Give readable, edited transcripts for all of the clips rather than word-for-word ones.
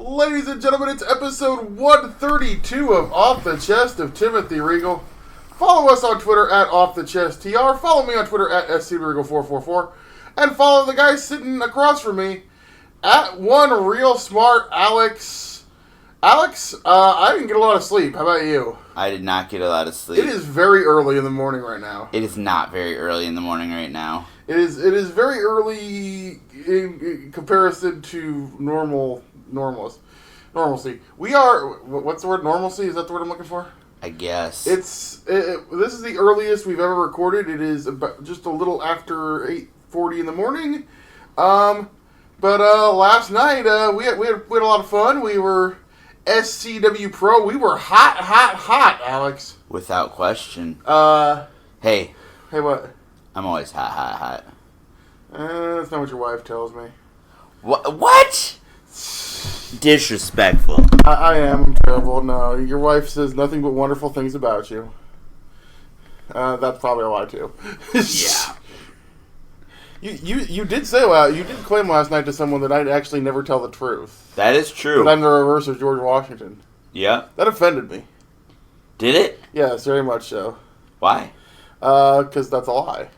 Ladies and gentlemen, it's episode 132 of Off the Chest of Timothy Regal. Follow us on Twitter at OffTheChestTR. Follow me on Twitter at SCWPro444. And follow the guy sitting across from me at One Real Smart Alex. Alex, I didn't get a lot of sleep. How about you? I did not get a lot of sleep. It is very early in the morning right now. It is not very early in the morning right now. It is very early in comparison to normalcy. We are, what's the word, normalcy? Is that the word I'm looking for? I guess. This is the earliest we've ever recorded. It is about just a little after 8:40 in the morning. But last night, we had a lot of fun. We were SCWPro. We were hot, Alex. Without question. Hey, what? I'm always hot. That's not what your wife tells me. What? Disrespectful. I am terrible. No, your wife says nothing but wonderful things about you. That's probably a lie too. Yeah. You did say you did claim last night to someone that I'd actually never tell the truth. That is true. That I'm the reverse of George Washington. Yeah. That offended me. Did it? Yes, very much so. Why? Because that's a lie.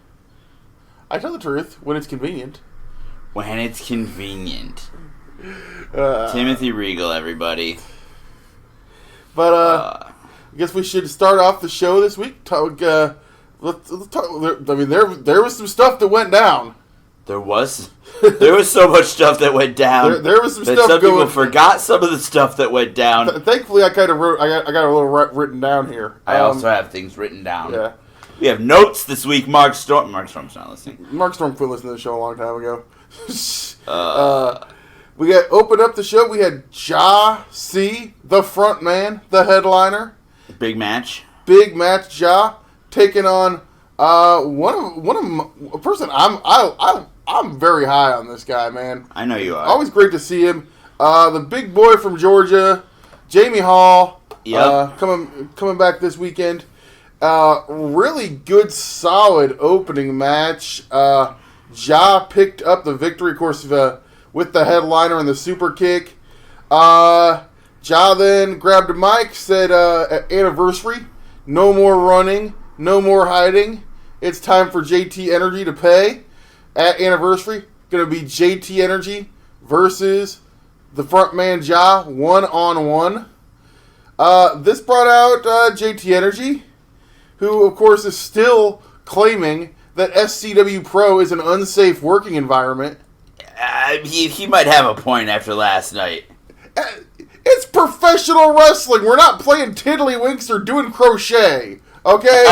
I tell the truth when it's convenient. When it's convenient. Timothy Regal, everybody. But I guess we should start off the show this week. Let's talk. I mean, there was some stuff that went down. There was so much stuff that went down. There was some stuff some going. People forgot some of the stuff that went down. Thankfully, I kind of wrote. I got a little written down here. I also have things written down. Yeah. We have notes this week. Mark Storm's not listening. Mark Storm quit listening to the show a long time ago. We got opened up the show. We had Ja C, the front man, the headliner. Big match, Ja, taking on a person I'm very high on this guy, man. I know you are. Always great to see him. The big boy from Georgia, Jamie Hall. Yep. Coming back this weekend. Really good, solid opening match. Ja picked up the victory, of course, with the headliner and the super kick. Ja then grabbed a mic, said, anniversary, no more running, no more hiding. It's time for JT Energy to pay. At anniversary, going to be JT Energy versus the front man Ja, one-on-one. This brought out JT Energy, who, of course, is still claiming that SCWPro is an unsafe working environment. He might have a point after last night. It's professional wrestling. We're not playing tiddlywinks or doing crochet, okay?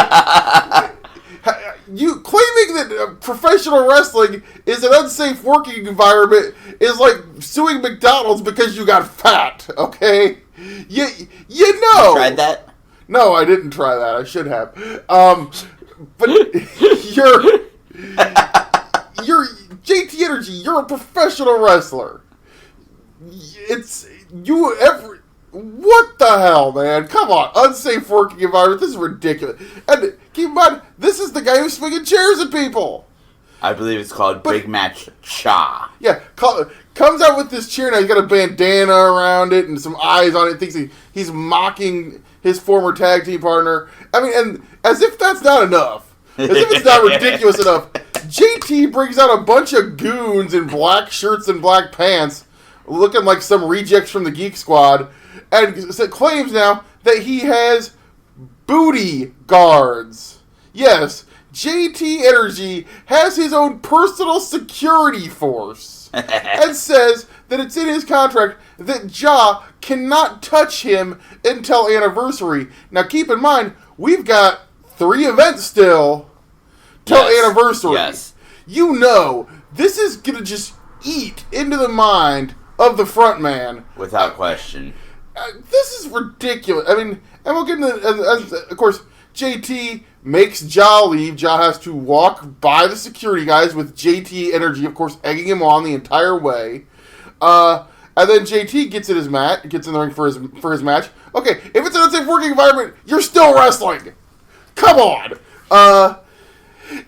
You claiming that professional wrestling is an unsafe working environment is like suing McDonald's because you got fat, okay? You know. You tried that? No, I didn't try that. I should have. But you're JT Energy. You're a professional wrestler. What the hell, man? Come on, unsafe working environment. This is ridiculous. And keep in mind, this is the guy who's swinging chairs at people. I believe it's called Big Match Cha. Yeah, comes out with this chair now. He's got a bandana around it and some eyes on it. Thinks he's mocking his former tag team partner. I mean, and as if that's not enough. As if it's not ridiculous enough. JT brings out a bunch of goons in black shirts and black pants, looking like some rejects from the Geek Squad, and claims now that he has booty guards. Yes, JT Energy has his own personal security force, and says that it's in his contract that Ja cannot touch him until anniversary. Now keep in mind, we've got 3 events still till anniversary. Yes. You know, this is going to just eat into the mind of the front man. Without question. This is ridiculous. I mean, and we'll get into, of course, JT makes Ja leave. Ja has to walk by the security guys with JT Energy, of course, egging him on the entire way. And then JT gets in the ring for his match. Okay, if it's an unsafe working environment, you're still wrestling. Come on.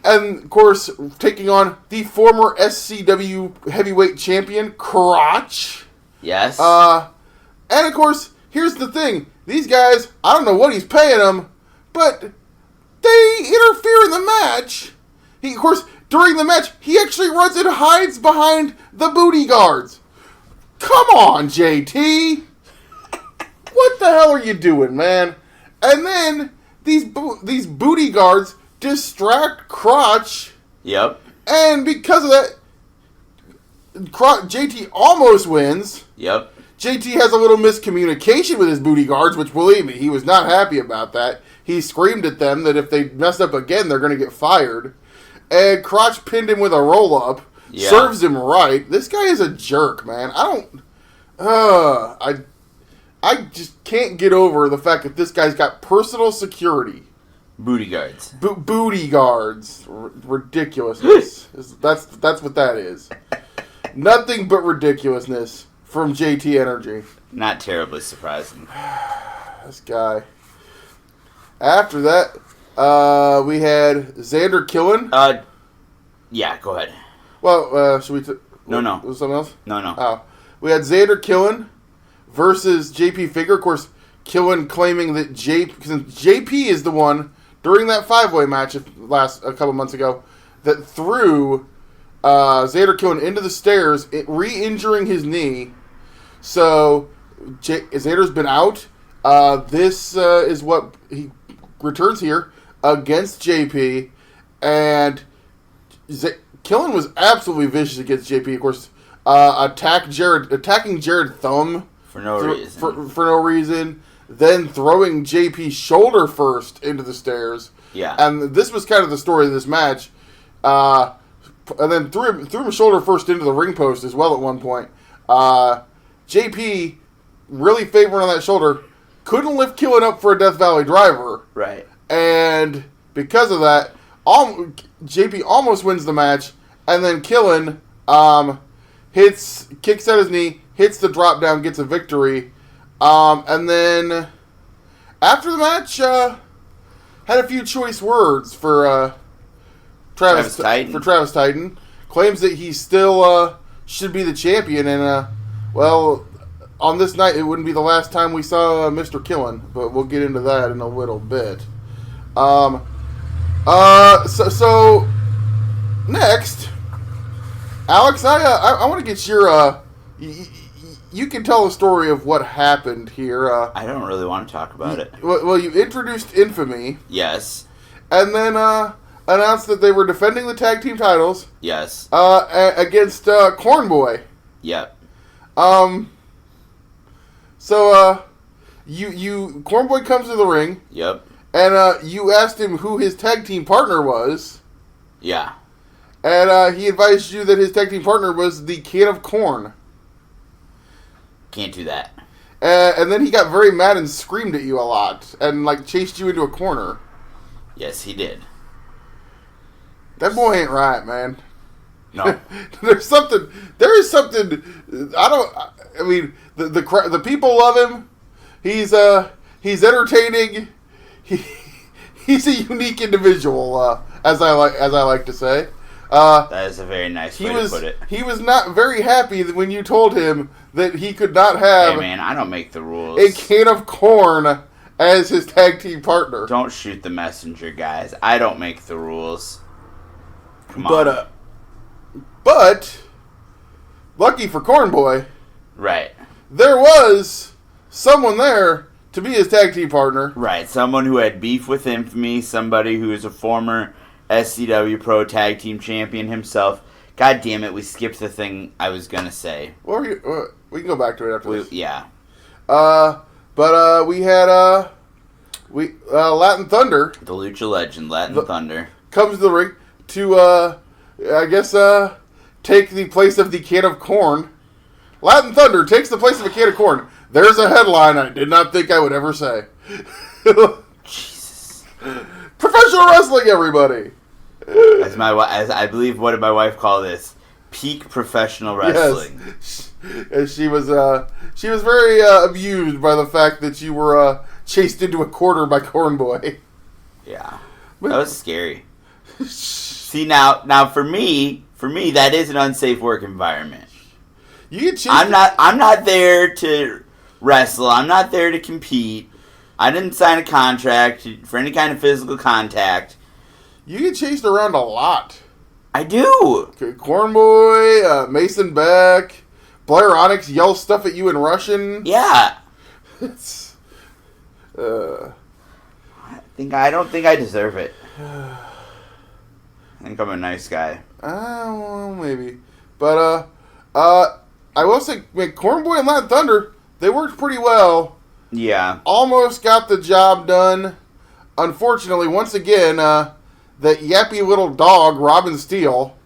And, of course, taking on the former SCW heavyweight champion, Crotch. Yes. And, of course, here's the thing. These guys, I don't know what he's paying them, but they interfere in the match. Of course, during the match, he actually runs and hides behind the booty guards. Come on, JT. What the hell are you doing, man? And then these booty guards distract Crotch. Yep. And because of that, JT almost wins. Yep. JT has a little miscommunication with his booty guards, which, believe me, he was not happy about that. He screamed at them that if they messed up again, they're going to get fired. And Crotch pinned him with a roll-up. Yeah. Serves him right. This guy is a jerk, man. I just can't get over the fact that this guy's got personal security. Booty guards. Booty guards. Ridiculousness. That's what that is. Nothing but ridiculousness from JT Energy. Not terribly surprising. This guy. After that, we had Xander Killen. Yeah, go ahead. Well, should we... No. Was something else? No. Oh. We had Xander Killen versus JP Figure. Of course, Killen claiming that JP is the one, during that 5-way match a couple months ago, that threw Xander Killen into the stairs, re-injuring his knee. So, Xander's been out. This is what he returns here against JP. And Killen was absolutely vicious against JP. Of course, attacking Jared Thumb for no reason. For no reason. Then throwing JP's shoulder first into the stairs. Yeah. And this was kind of the story of this match. And then threw him shoulder first into the ring post as well at one point. JP, really favoring on that shoulder, couldn't lift Killen up for a Death Valley driver. Right. And because of that, JP almost wins the match. And then Killen kicks at his knee, hits the drop down, gets a victory. And then after the match, had a few choice words for Travis Titan. Claims that he still should be the champion, and on this night it wouldn't be the last time we saw Mr. Killen, but we'll get into that in a little bit. So next, Alex, I want to get your you can tell a story of what happened here. I don't really want to talk about it. Well, you introduced Infamy. Yes. And then announced that they were defending the tag team titles. Yes. Against Cornboy. Yep. So Cornboy comes to the ring. Yep. And you asked him who his tag team partner was. Yeah. And he advised you that his tag team partner was the Can of Corn. Can't do that. And then he got very mad and screamed at you a lot and chased you into a corner. Yes, he did. That boy ain't right, man. No. There is something. I mean, the people love him. He's entertaining. He's a unique individual, as I like to say. That is a very nice way to put it. He was not very happy when you told him that he could not have. Hey man, I don't make the rules. A Can of Corn as his tag team partner. Don't shoot the messenger, guys. I don't make the rules. Come on. But lucky for Cornboy, right? There was someone there to be his tag team partner. Right, someone who had beef with Infamy, somebody who is a former SCWPro Tag Team Champion himself. God damn it, we skipped the thing I was going to say. Well, we can go back to it after this. Yeah. But we had Latin Thunder. The Lucha Legend, Latin Thunder. Comes to the ring to, take the place of the Can of Corn. Latin Thunder takes the place of a Can of Corn. There's a headline I did not think I would ever say. Jesus. Professional wrestling, everybody. As I believe, what did my wife call this? Peak professional wrestling. Yes. And she was very amused by the fact that you were chased into a corner by Cornboy. Yeah, that was scary. See now for me that is an unsafe work environment. You get chased. I'm not there to wrestle. I'm not there to compete. I didn't sign a contract for any kind of physical contact. You get chased around a lot. I do. Okay, Cornboy, Mason Beck, Blair Onyx yells stuff at you in Russian. Yeah. It's, I don't think I deserve it. I think I'm a nice guy. Well, maybe. But, I will say, Cornboy and Latin Thunder, they worked pretty well. Yeah. Almost got the job done. Unfortunately, once again, that yappy little dog, Robin Steele,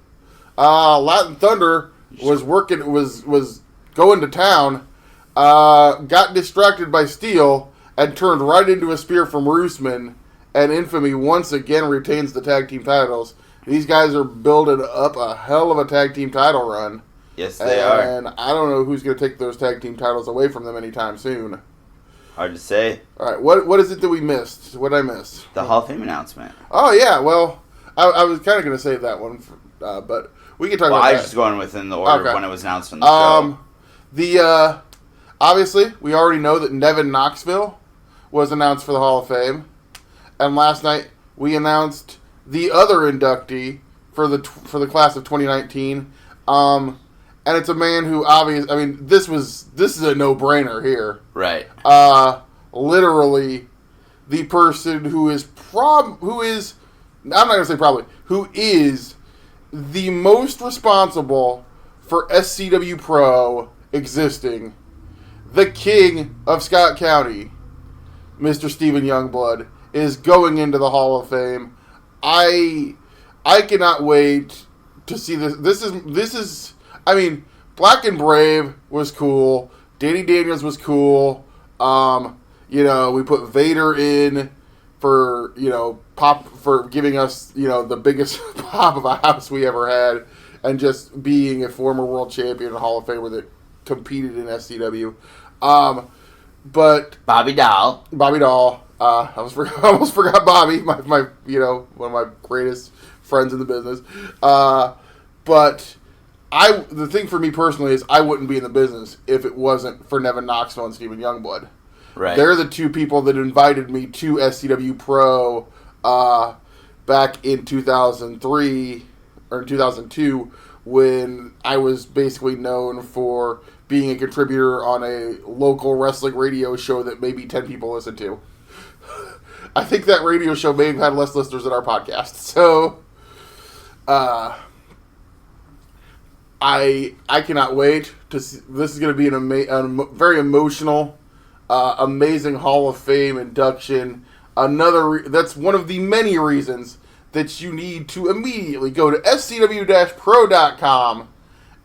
Latin Thunder was going to town, got distracted by Steele, and turned right into a spear from Roosman, and Infamy once again retains the tag team titles. These guys are building up a hell of a tag team title run. Yes, they are. And I don't know who's going to take those tag team titles away from them anytime soon. Hard to say. All right, what is it that we missed? What did I miss? The Hall of Fame announcement. Oh, yeah, well, I was kind of going to save that one, but we can talk about that. I was just going within the order of when it was announced on the show. Obviously, we already know that Nevin Knoxville was announced for the Hall of Fame. And last night, we announced the other inductee for the class of 2019. And it's a man who this is a no-brainer here. Right. Literally the person who is the most responsible for SCW Pro existing. The king of Scott County, Mr. Stephen Youngblood, is going into the Hall of Fame. I cannot wait to see this. This is Black and Brave was cool. Danny Daniels was cool. We put Vader in for, pop, for giving us, the biggest pop of a house we ever had, and just being a former world champion and Hall of Famer that competed in SCW. But Bobby Dahl. I almost forgot Bobby, my one of my greatest friends in the business. But the thing for me personally is I wouldn't be in the business if it wasn't for Nevin Knoxville and Stephen Youngblood. Right. They're the two people that invited me to SCW Pro back in 2003 or 2002 when I was basically known for being a contributor on a local wrestling radio show that maybe 10 people listen to. I think that radio show may have had less listeners than our podcast. So, I cannot wait to see. This is going to be a very emotional, amazing Hall of Fame induction. That's one of the many reasons that you need to immediately go to scw-pro.com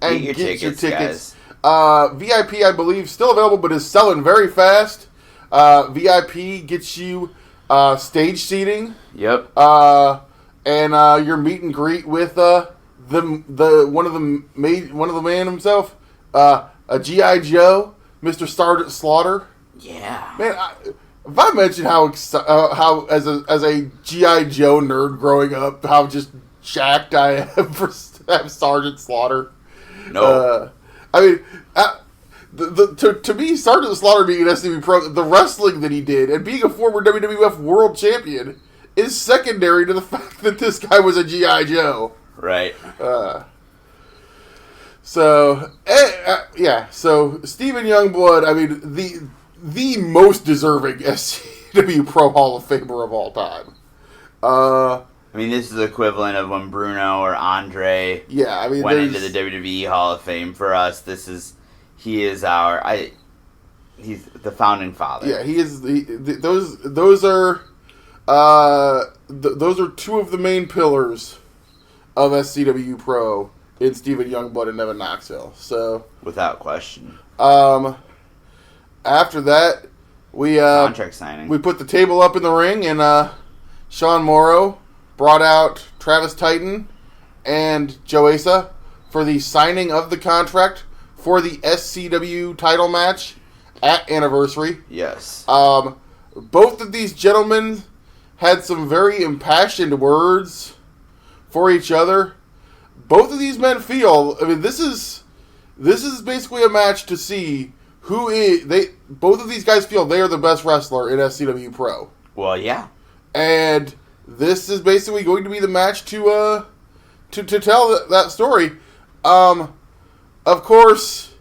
and get your tickets. VIP, I believe, still available, but is selling very fast. VIP gets you stage seating. Yep. And your meet and greet with one of the man himself, a GI Joe, Mr. Sergeant Slaughter. Yeah. Man, if I mentioned how as a GI Joe nerd growing up, how just jacked I am for have Sergeant Slaughter. No. To me, Sergeant Slaughter being an SCW Pro, the wrestling that he did, and being a former WWF World Champion is secondary to the fact that this guy was a G.I. Joe. Right. So Stephen Youngblood, the most deserving SCW Pro Hall of Famer of all time. This is the equivalent of when Bruno or Andre went into the WWE Hall of Fame for us. He's the founding father. Yeah, he is. Those are two of the main pillars of SCW Pro in Stephen Youngblood and Nevin Knoxville. So without question. After that, we contract signing. We put the table up in the ring, and Sean Morrow brought out Travis Titan and Joe Asa for the signing of the contract for the SCW title match at Anniversary. Yes. Both of these gentlemen had some very impassioned words for each other. Both of these men feel, this is basically a match to see both of these guys feel they are the best wrestler in SCW Pro. Well, yeah. And this is basically going to be the match to tell that story. Of course,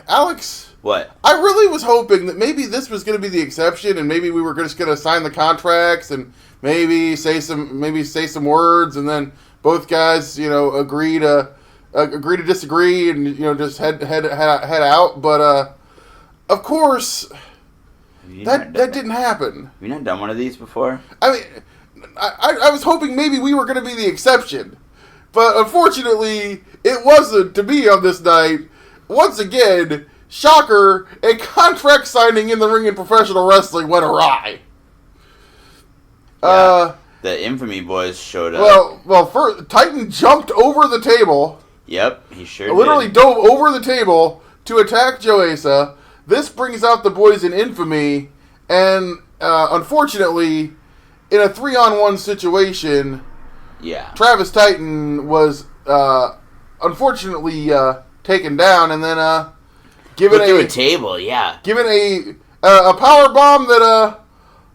Alex. What? I really was hoping that maybe this was going to be the exception, and maybe we were just going to sign the contracts and maybe say some words, and then both guys, agree to disagree, and just head out. But of course, that didn't happen. Have you not done one of these before? I mean, I was hoping maybe we were going to be the exception, but unfortunately, it wasn't to be on this night. Once again, shocker, a contract signing in the ring in professional wrestling went awry. Yeah, the Infamy boys showed up. Well, first, Titan jumped over the table. Yep, he sure did. Literally dove over the table to attack Joe Asa. This brings out the boys in Infamy, and unfortunately, in a 3-on-1 situation, Travis Titan was unfortunately taken down, and then given a table, given a power bomb that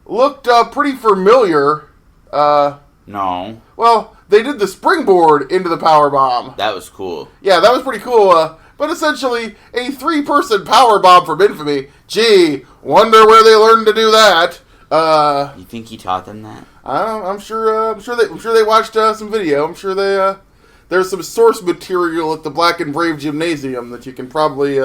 looked pretty familiar. No. Well, they did the springboard into the power bomb. That was cool. Yeah, that was pretty cool. But essentially, a 3-person power bomb from Infamy. Gee, wonder where they learned to do that. You think he taught them that? I'm sure they watched some video. I'm sure there's some source material at the Black and Brave Gymnasium that you can probably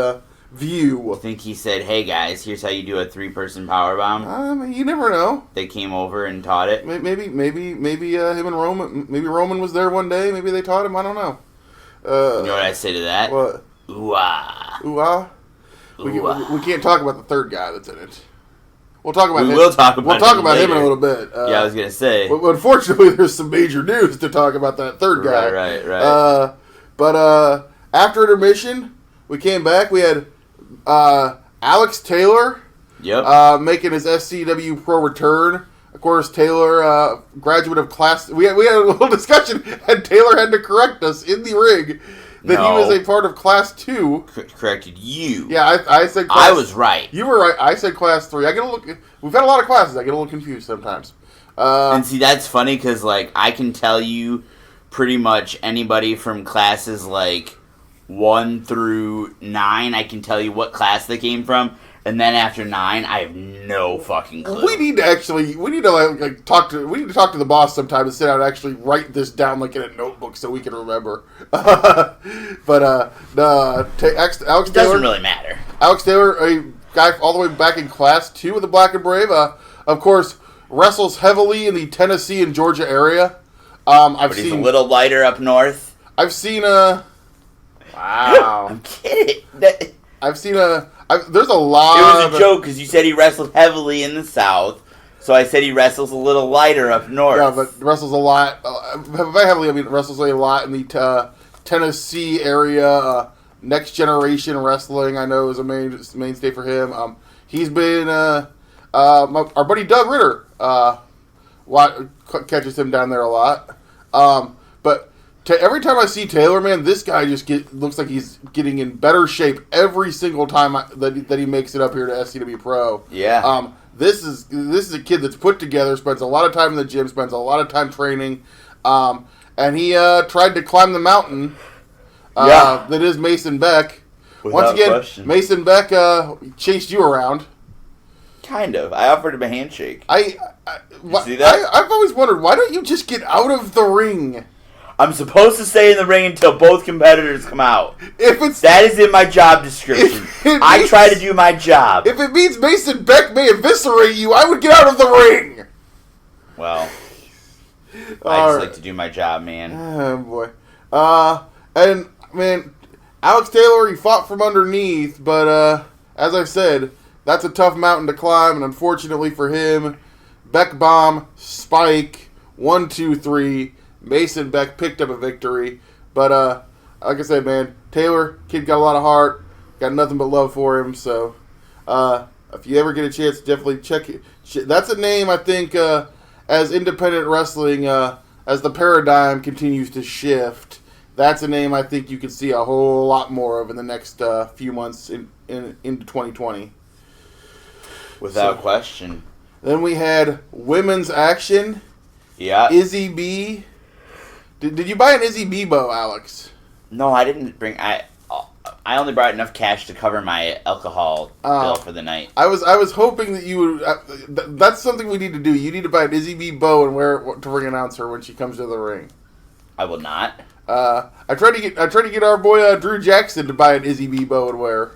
view. You think he said, "Hey guys, here's how you do a 3-person power bomb"? You never know. They came over and taught it. Maybe him and Roman. Maybe Roman was there one day. Maybe they taught him. I don't know. You know what I say to that? What? Ooh-ah. Ooh-ah? We can't talk about the third guy that's in it. We'll talk about him. We'll talk about him in a little bit. Yeah, I was going to say. But unfortunately, there's some major news to talk about that third guy. Right. But after intermission, we came back. We had Alex Taylor making his SCW Pro return. Of course, Taylor, graduate of class... We had a little discussion, and Taylor had to correct us in the ring that he was a part of Class 2. Corrected you. Yeah, I said Class... I was right. You were right. I said Class 3. We've had a lot of classes. I get a little confused sometimes. And see, that's funny, because, I can tell you pretty much anybody from classes, 1 through 9, I can tell you what class they came from. And then after 9, I have no fucking clue. We need to talk to the boss sometime and sit down and actually write this down in a notebook so we can remember. But Alex Taylor, it doesn't really matter. Alex Taylor, a guy all the way back in Class 2 with the Black and Brave, of course, wrestles heavily in the Tennessee and Georgia area. But he's a little lighter up north. I've seen Wow. I'm kidding. There's a lot. It was a joke because you said he wrestled heavily in the South, so I said he wrestles a little lighter up north. Yeah, but wrestles a lot. Very heavily, wrestles a lot in the Tennessee area. Next Generation Wrestling, I know, is a mainstay for him. He's been our buddy Doug Ritter catches him down there a lot. But every time I see Taylor, man, this guy just looks like he's getting in better shape every single time that he makes it up here to SCW Pro. Yeah. This is a kid that's put together, spends a lot of time in the gym, spends a lot of time training, and he tried to climb the mountain. That is Mason Beck. Once again, question. Mason Beck chased you around. Kind of. I offered him a handshake. You see that? I've always wondered, why don't you just get out of the ring? I'm supposed to stay in the ring until both competitors come out. That is in my job description. I try to do my job. If it means Mason Beck may eviscerate you, I would get out of the ring. Well, I just like to do my job, man. Oh, boy. And, man, Alex Taylor, he fought from underneath, but, as I said, that's a tough mountain to climb, and unfortunately for him, Beck bomb, spike, 1, 2, 3... Mason Beck picked up a victory. But, like I said, man, Taylor, kid got a lot of heart. Got nothing but love for him. So, if you ever get a chance, definitely check it. That's a name, I think, as independent wrestling, as the paradigm continues to shift, that's a name I think you could see a whole lot more of in the next few months into 2020. Without question. Then we had women's action. Yeah. Izzy B. Did you buy an Izzy B bow, Alex? No, I didn't bring... I only brought enough cash to cover my alcohol bill for the night. I was hoping that you would... that's something we need to do. You need to buy an Izzy B bow and wear it to ring announce her when she comes to the ring. I will not. I tried to get our boy Drew Jackson to buy an Izzy B bow and wear.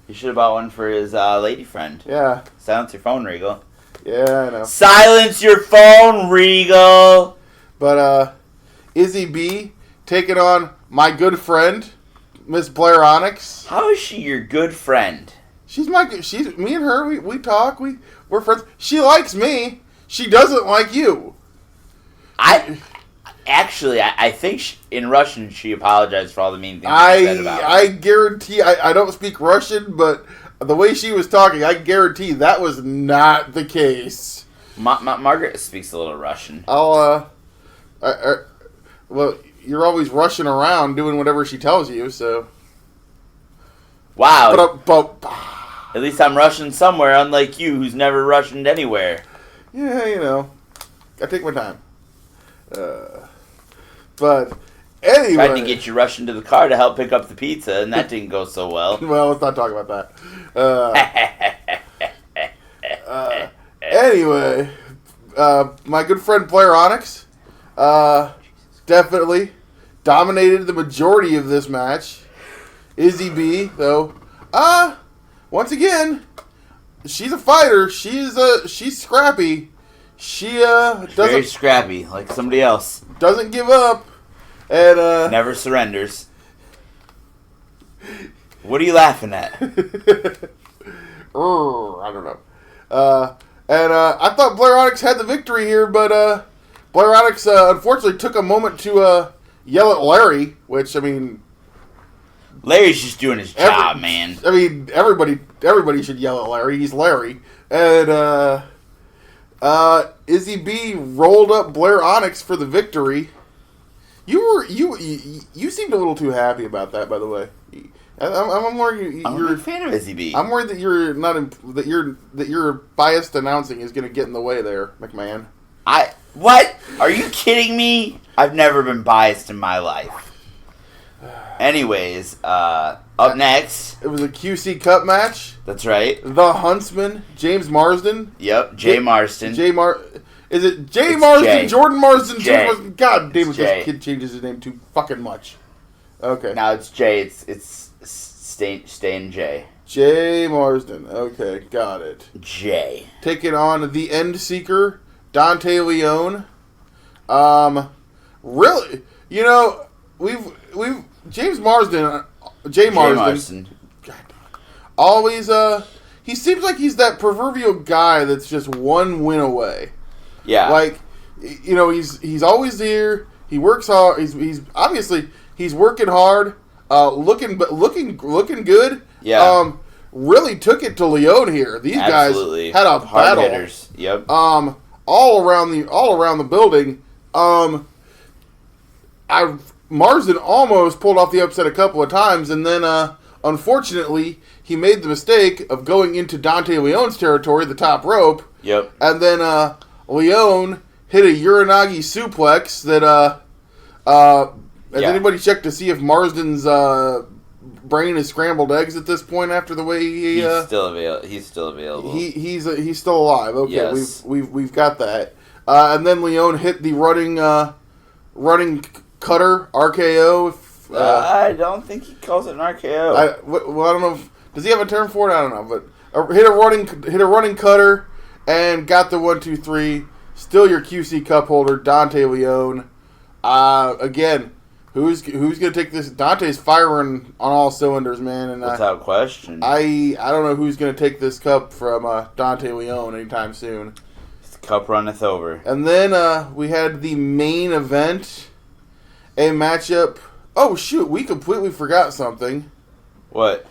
He should have bought one for his lady friend. Yeah. Silence your phone, Regal. Yeah, I know. Silence your phone, Regal! But, Izzy B taking on my good friend, Miss Blair Onyx. How is she your good friend? She's me and her, we talk, we're friends. She likes me. She doesn't like you. Actually, I think in Russian she apologized for all the mean things she said about her. I guarantee, I don't speak Russian, but the way she was talking, I guarantee that was not the case. Margaret speaks a little Russian. Well, you're always rushing around doing whatever she tells you, so. Wow. At least I'm Russian somewhere, unlike you, who's never Russianed anywhere. Yeah, I take my time. But anyway, tried to get you rushed into the car to help pick up the pizza, and that didn't go so well. Well, let's not talk about that. Anyway, my good friend Blair Onyx definitely dominated the majority of this match. Izzy B, though, once again, she's a fighter. She's scrappy. She doesn't very scrappy, like somebody else. Doesn't give up, and never surrenders. What are you laughing at? I don't know. And I thought Blair Onyx had the victory here, but Blair Onyx unfortunately took a moment to yell at Larry, which I mean, Larry's just doing his job, man. I mean, everybody should yell at Larry. He's Larry, and Izzy B rolled up Blair Onyx for the victory. You seemed a little too happy about that, by the way. I'm worried you're a fan of Izzy B. I'm worried that you're not that your biased announcing is going to get in the way there, McMahon. What? Are you kidding me? I've never been biased in my life. Anyways, up next, it was a QC Cup match. That's right. The Huntsman, James Marsden. Yep, Jay Marsden. Is it Jay Marsden? Jay. Jordan Marsden? Jay. God damn it! This kid changes his name too fucking much. Okay. Now it's Jay. It's staying Jay. Jay Marsden. Okay, got it. Jay. Taking on the End Seeker, Dante Leone. Really, we've James Marsden, Jay Marsden. God, always he seems like he's that proverbial guy that's just one win away. Yeah. Like, he's always there. He works hard. He's obviously he's working hard. Looking good. Yeah. Really took it to Leone here. These Absolutely. guys had a hard battle. Hitters. Yep. All around the building. Marsden almost pulled off the upset a couple of times, and then unfortunately he made the mistake of going into Dante Leone's territory, the top rope. Yep. And then Leone hit a Uranagi suplex that has anybody checked to see if Marsden's brain is scrambled eggs at this point after the way he's still available. He's still available. He's still alive. Okay, yes. we've got that. And then Leone hit the running cutter RKO. I don't think he calls it an RKO. I don't know. Does he have a term for it? I don't know. But hit a running cutter and got the 1, 2, 3. Still your QC Cup holder, Dante Leone. Again, who's going to take this? Dante's firing on all cylinders, man. And without question. I don't know who's going to take this cup from Dante Leone anytime soon. His cup runneth over. And then we had the main event, a matchup. Oh, shoot, we completely forgot something. What?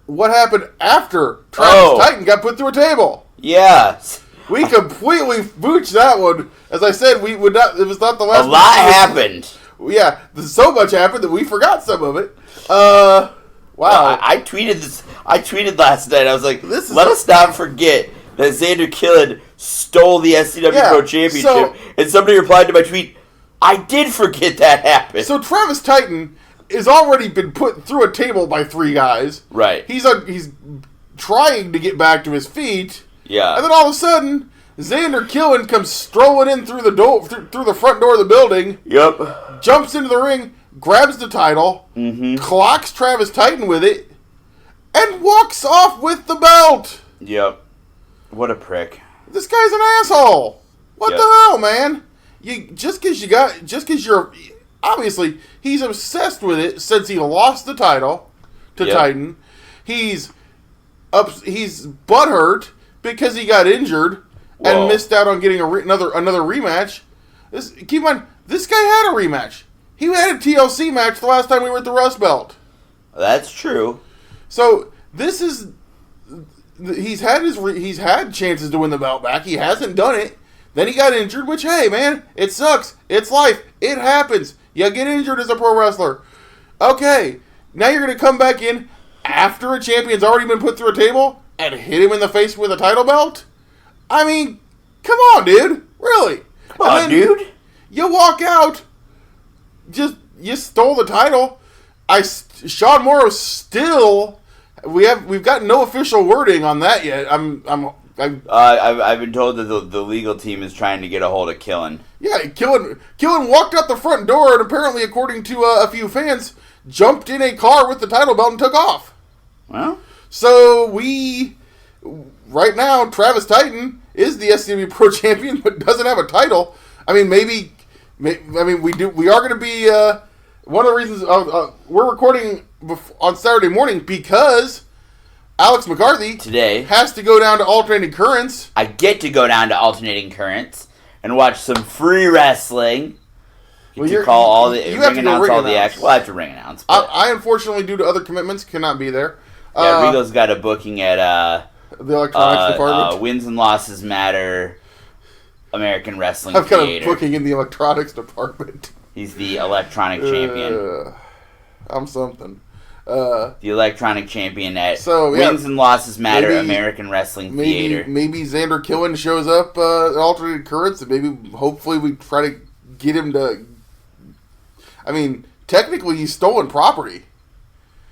What happened after Travis Titan got put through a table? Yes. We completely booched that one. As I said, we would not. It was not the last. A lot happened. yeah, so much happened that we forgot some of it. Wow. Well, I tweeted this. I tweeted last night. I was like, let us not forget that Xander Killen stole the SCWPro Championship. And somebody replied to my tweet, I did forget that happened. So Travis Titan has already been put through a table by 3 guys. Right. He's trying to get back to his feet. Yeah. And then all of a sudden, Xander Killen comes strolling in through the door, through the front door of the building. Yep. Jumps into the ring, grabs the title, clocks Travis Titan with it, and walks off with the belt. Yep. What a prick. This guy's an asshole. What the hell, man? Just because you're obviously he's obsessed with it since he lost the title to Titan. He's butthurt because he got injured and missed out on getting another rematch. Keep in mind, this guy had a rematch. He had a TLC match the last time we were at the Rust Belt. That's true. So this is he's had chances to win the belt back. He hasn't done it. Then he got injured, which, hey, man, it sucks. It's life. It happens. You get injured as a pro wrestler. Okay, now you're going to come back in after a champion's already been put through a table and hit him in the face with a title belt? I mean, come on, dude. Really? Come on, dude. You walk out. You stole the title. Sean Morrow still... We've got no official wording on that yet. I've been told that the legal team is trying to get a hold of Killen. Yeah, Killen walked out the front door and apparently, according to a few fans, jumped in a car with the title belt and took off. Well, so right now, Travis Titan is the SCWPro champion, but doesn't have a title. I mean, we are going to be one of the reasons we're recording on Saturday morning because Alex McCarthy today has to go down to Alternating Currents. I get to go down to Alternating Currents and watch some free wrestling. You have to announce all the action. Well, I have to ring announce. I unfortunately, due to other commitments, cannot be there. Yeah, Regal's got a booking at the electronics department. Wins and Losses Matter American Wrestling I've Theater. got a booking in the electronics department. He's the electronic champion. I'm something. The electronic champion at Wins and Losses Matter American Wrestling Theater. Maybe Xander Killen shows up at Alternating Currents, and hopefully we try to get him to... I mean, technically he's stolen property.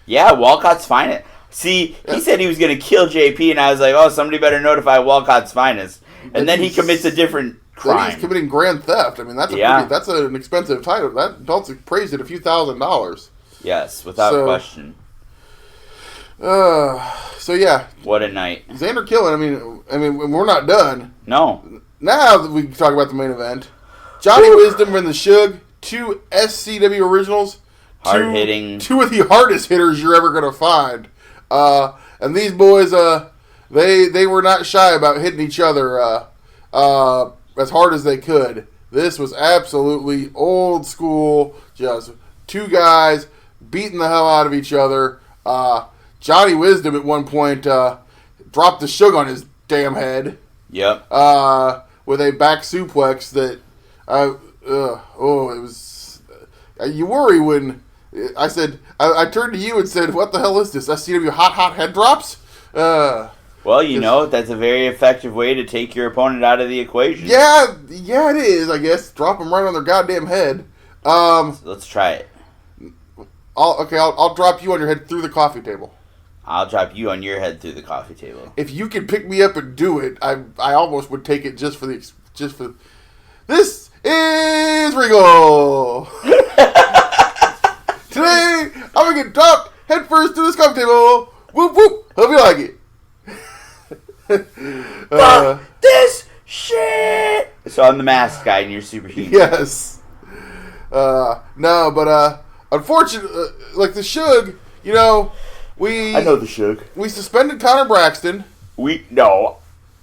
Yeah, Walcott's Finest. See, he said he was going to kill JP, and I was like, somebody better notify Walcott's Finest. And then he commits a different crime. He's committing grand theft. I mean, that's an expensive title. That belt's appraised at a few $1,000s. Yes, without question. So yeah. What a night. Xander Killen, I mean, we're not done. No. Now that we can talk about the main event. Johnny Wisdom and the Shug, 2 SCW originals. Hard-hitting. 2 of the hardest hitters you're ever going to find. And these boys, they were not shy about hitting each other as hard as they could. This was absolutely old school, just 2 guys beating the hell out of each other. Johnny Wisdom at one point dropped the Shug on his damn head. Yep. With a back suplex that, it was. You worry when I said I turned to you and said, "What the hell is this? SCW Hot Hot head drops?" Well, that's a very effective way to take your opponent out of the equation. Yeah, it is. I guess drop them right on their goddamn head. So let's try it. I'll drop you on your head through the coffee table. I'll drop you on your head through the coffee table. If you could pick me up and do it, I almost would take it just for. This is Regal. Today I'm gonna get dropped head first to this coffee table. Whoop whoop. Hope you like it. Fuck this shit. So I'm the masked guy and you're superhuman. Yes. No, but unfortunately, like the Shug, I know the Shug. We suspended Connor Braxton.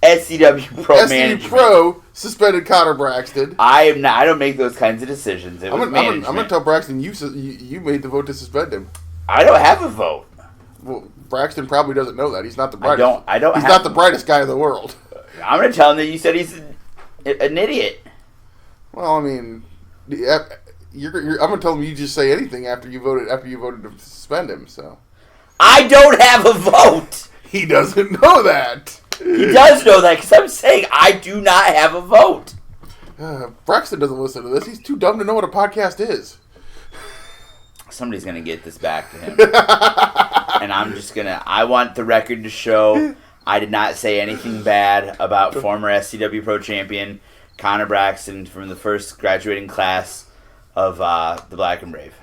SCWPro management. SCWPro suspended Connor Braxton. I don't make those kinds of decisions. I'm gonna tell Braxton you made the vote to suspend him. I don't have a vote. Well, Braxton probably doesn't know that. He's not the brightest. He's not the brightest guy in the world. I'm gonna tell him that you said he's an idiot. Well, I mean, I'm gonna tell him you just say anything after you voted to suspend him. So I don't have a vote. He doesn't know that. He does know that because I'm saying I do not have a vote. Braxton doesn't listen to this. He's too dumb to know what a podcast is. Somebody's going to get this back to him. And I want the record to show I did not say anything bad about former SCWPro champion Connor Braxton from the first graduating class of the Black and Brave.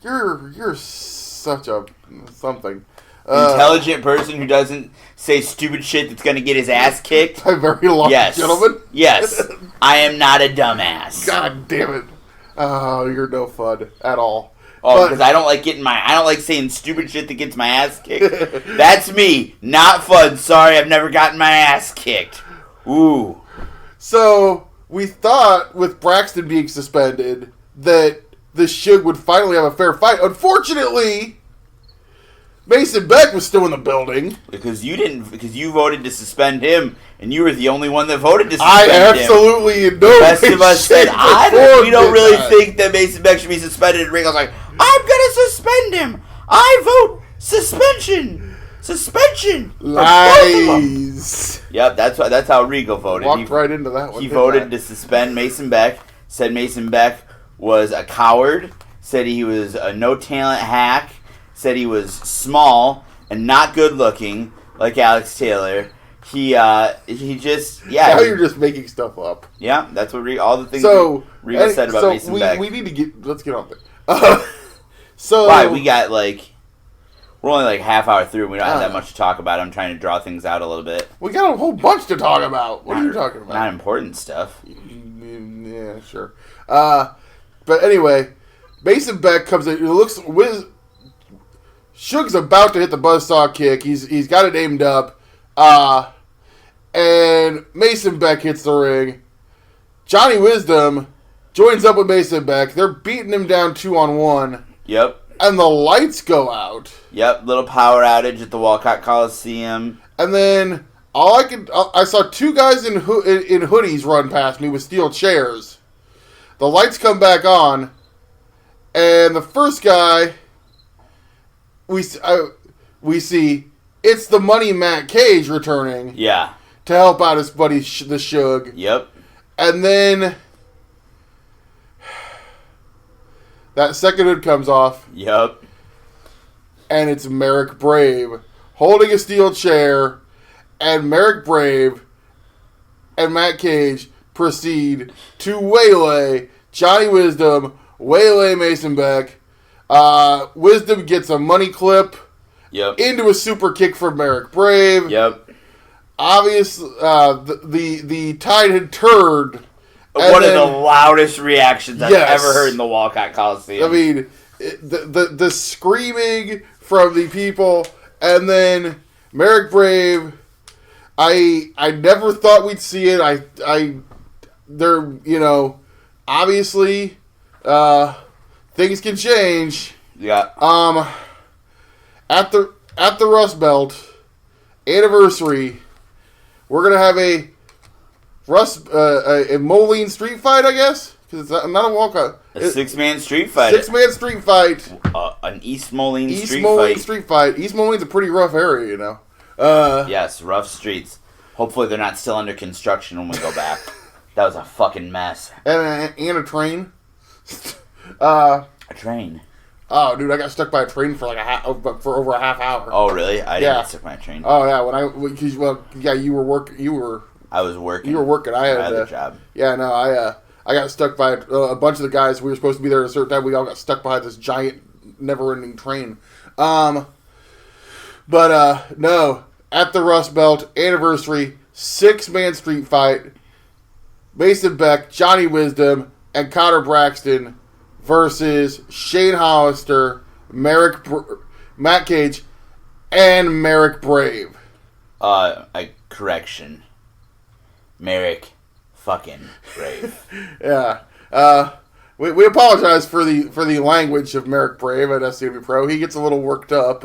You're such a something. Intelligent person who doesn't say stupid shit that's going to get his ass kicked. A very long gentleman. Yes. I am not a dumbass. God damn it. Oh, you're no fun at all. Oh, because I don't like saying stupid shit that gets my ass kicked. That's me. Not fun. Sorry, I've never gotten my ass kicked. Ooh. So, we thought with Braxton being suspended that the Shug would finally have a fair fight. Unfortunately, Mason Beck was still in the building. Because you voted to suspend him, and you were the only one that voted to suspend him. I absolutely in no way. The rest of us said, we don't really think that Mason Beck should be suspended. And Regal's like, I'm going to suspend him. I vote suspension. Suspension. Lies. Yep, that's how Regal voted. Walked right into that one. He voted to suspend Mason Beck, said Mason Beck was a coward, said he was a no-talent hack, said he was small and not good-looking, like Alex Taylor. He just, yeah. Now you're just making stuff up. Yeah, that's what all the things Regal said about Mason Beck. We need to let's get on there. So why? We're only like half hour through. We don't have that much to talk about. I'm trying to draw things out a little bit. We got a whole bunch to talk about. What are you talking about? Not important stuff. Yeah, sure. But anyway, Mason Beck comes in. Shug's about to hit the buzzsaw kick. He's got it aimed up. And Mason Beck hits the ring. Johnny Wisdom joins up with Mason Beck. They're beating him down 2-on-1. Yep. And the lights go out. Yep, little power outage at the Walcott Coliseum. And then I saw two guys in hoodies run past me with steel chairs. The lights come back on, and the first guy we see it's the Money Matt Cage returning. Yeah. To help out his buddy the Shug. Yep. And then that second hood comes off. Yep. And it's Merrick Brave holding a steel chair, and Merrick Brave and Matt Cage proceed to waylay Johnny Wisdom, waylay Mason Beck. Wisdom gets a money clip. Yep. Into a super kick for Merrick Brave. Yep. Obviously, the tide had turned. One of the loudest reactions I've ever heard in the Walcott Coliseum. I mean, the screaming from the people, and then Merrick Brave. I never thought we'd see it. Obviously, things can change. Yeah. At the Rust Belt anniversary, we're gonna have a Moline street fight, I guess, because it's not a walkout. A 6-man street fight. 6-man street fight. An East Moline street fight. East Moline street fight. East Moline's a pretty rough area, you know. Yes, rough streets. Hopefully they're not still under construction when we go back. That was a fucking mess. And a train. A train. Oh, dude, I got stuck by a train for over a half hour. Oh, really? I didn't get stuck by a train. Oh, yeah. You were working. I was working. You were working. I had a job. Yeah, no, I got stuck by a bunch of the guys. We were supposed to be there at a certain time. We all got stuck behind this giant, never-ending train. No, at the Rust Belt anniversary 6-man street fight, Mason Beck, Johnny Wisdom, and Connor Braxton versus Shane Hollister, Matt Cage, and Merrick Brave. Correction. Merrick fucking Brave. Yeah. We apologize for the language of Merrick Brave at SCWPro. He gets a little worked up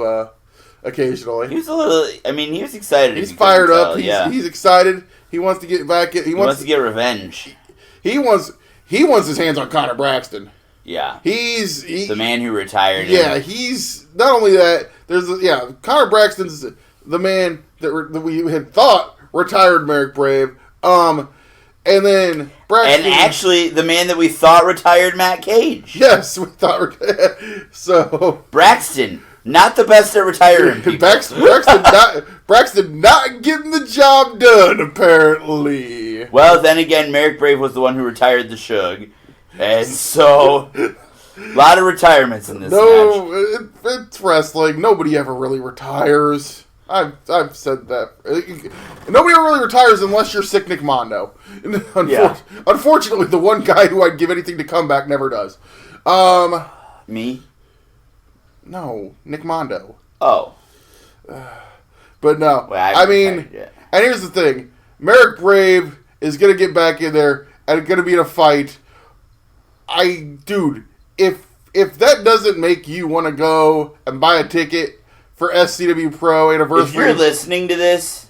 occasionally. He was he was excited. He's fired up. He's excited. He wants to get back. He wants to get revenge. He wants he wants his hands on Connor Braxton. Yeah. He's the man who retired him. Yeah, he's not only that. Connor Braxton's the man that we had thought retired Merrick Brave. And then Braxton, and actually the man that we thought retired Matt Cage. Yes, we thought so. Braxton, not the best at retiring people. Braxton not getting the job done apparently. Well, then again, Merrick Brave was the one who retired the Shug. And so, a lot of retirements in this match. It's wrestling. Nobody ever really retires. I've said that. Nobody ever really retires unless you're Sick Nick Mondo. Unfortunately, the one guy who I'd give anything to come back never does. Me? No, Nick Mondo. Oh. But no. Well, and here's the thing. Merrick Brave is going to get back in there and going to be in a fight. If that doesn't make you want to go and buy a ticket for SCWPro Anniversary... If you're listening to this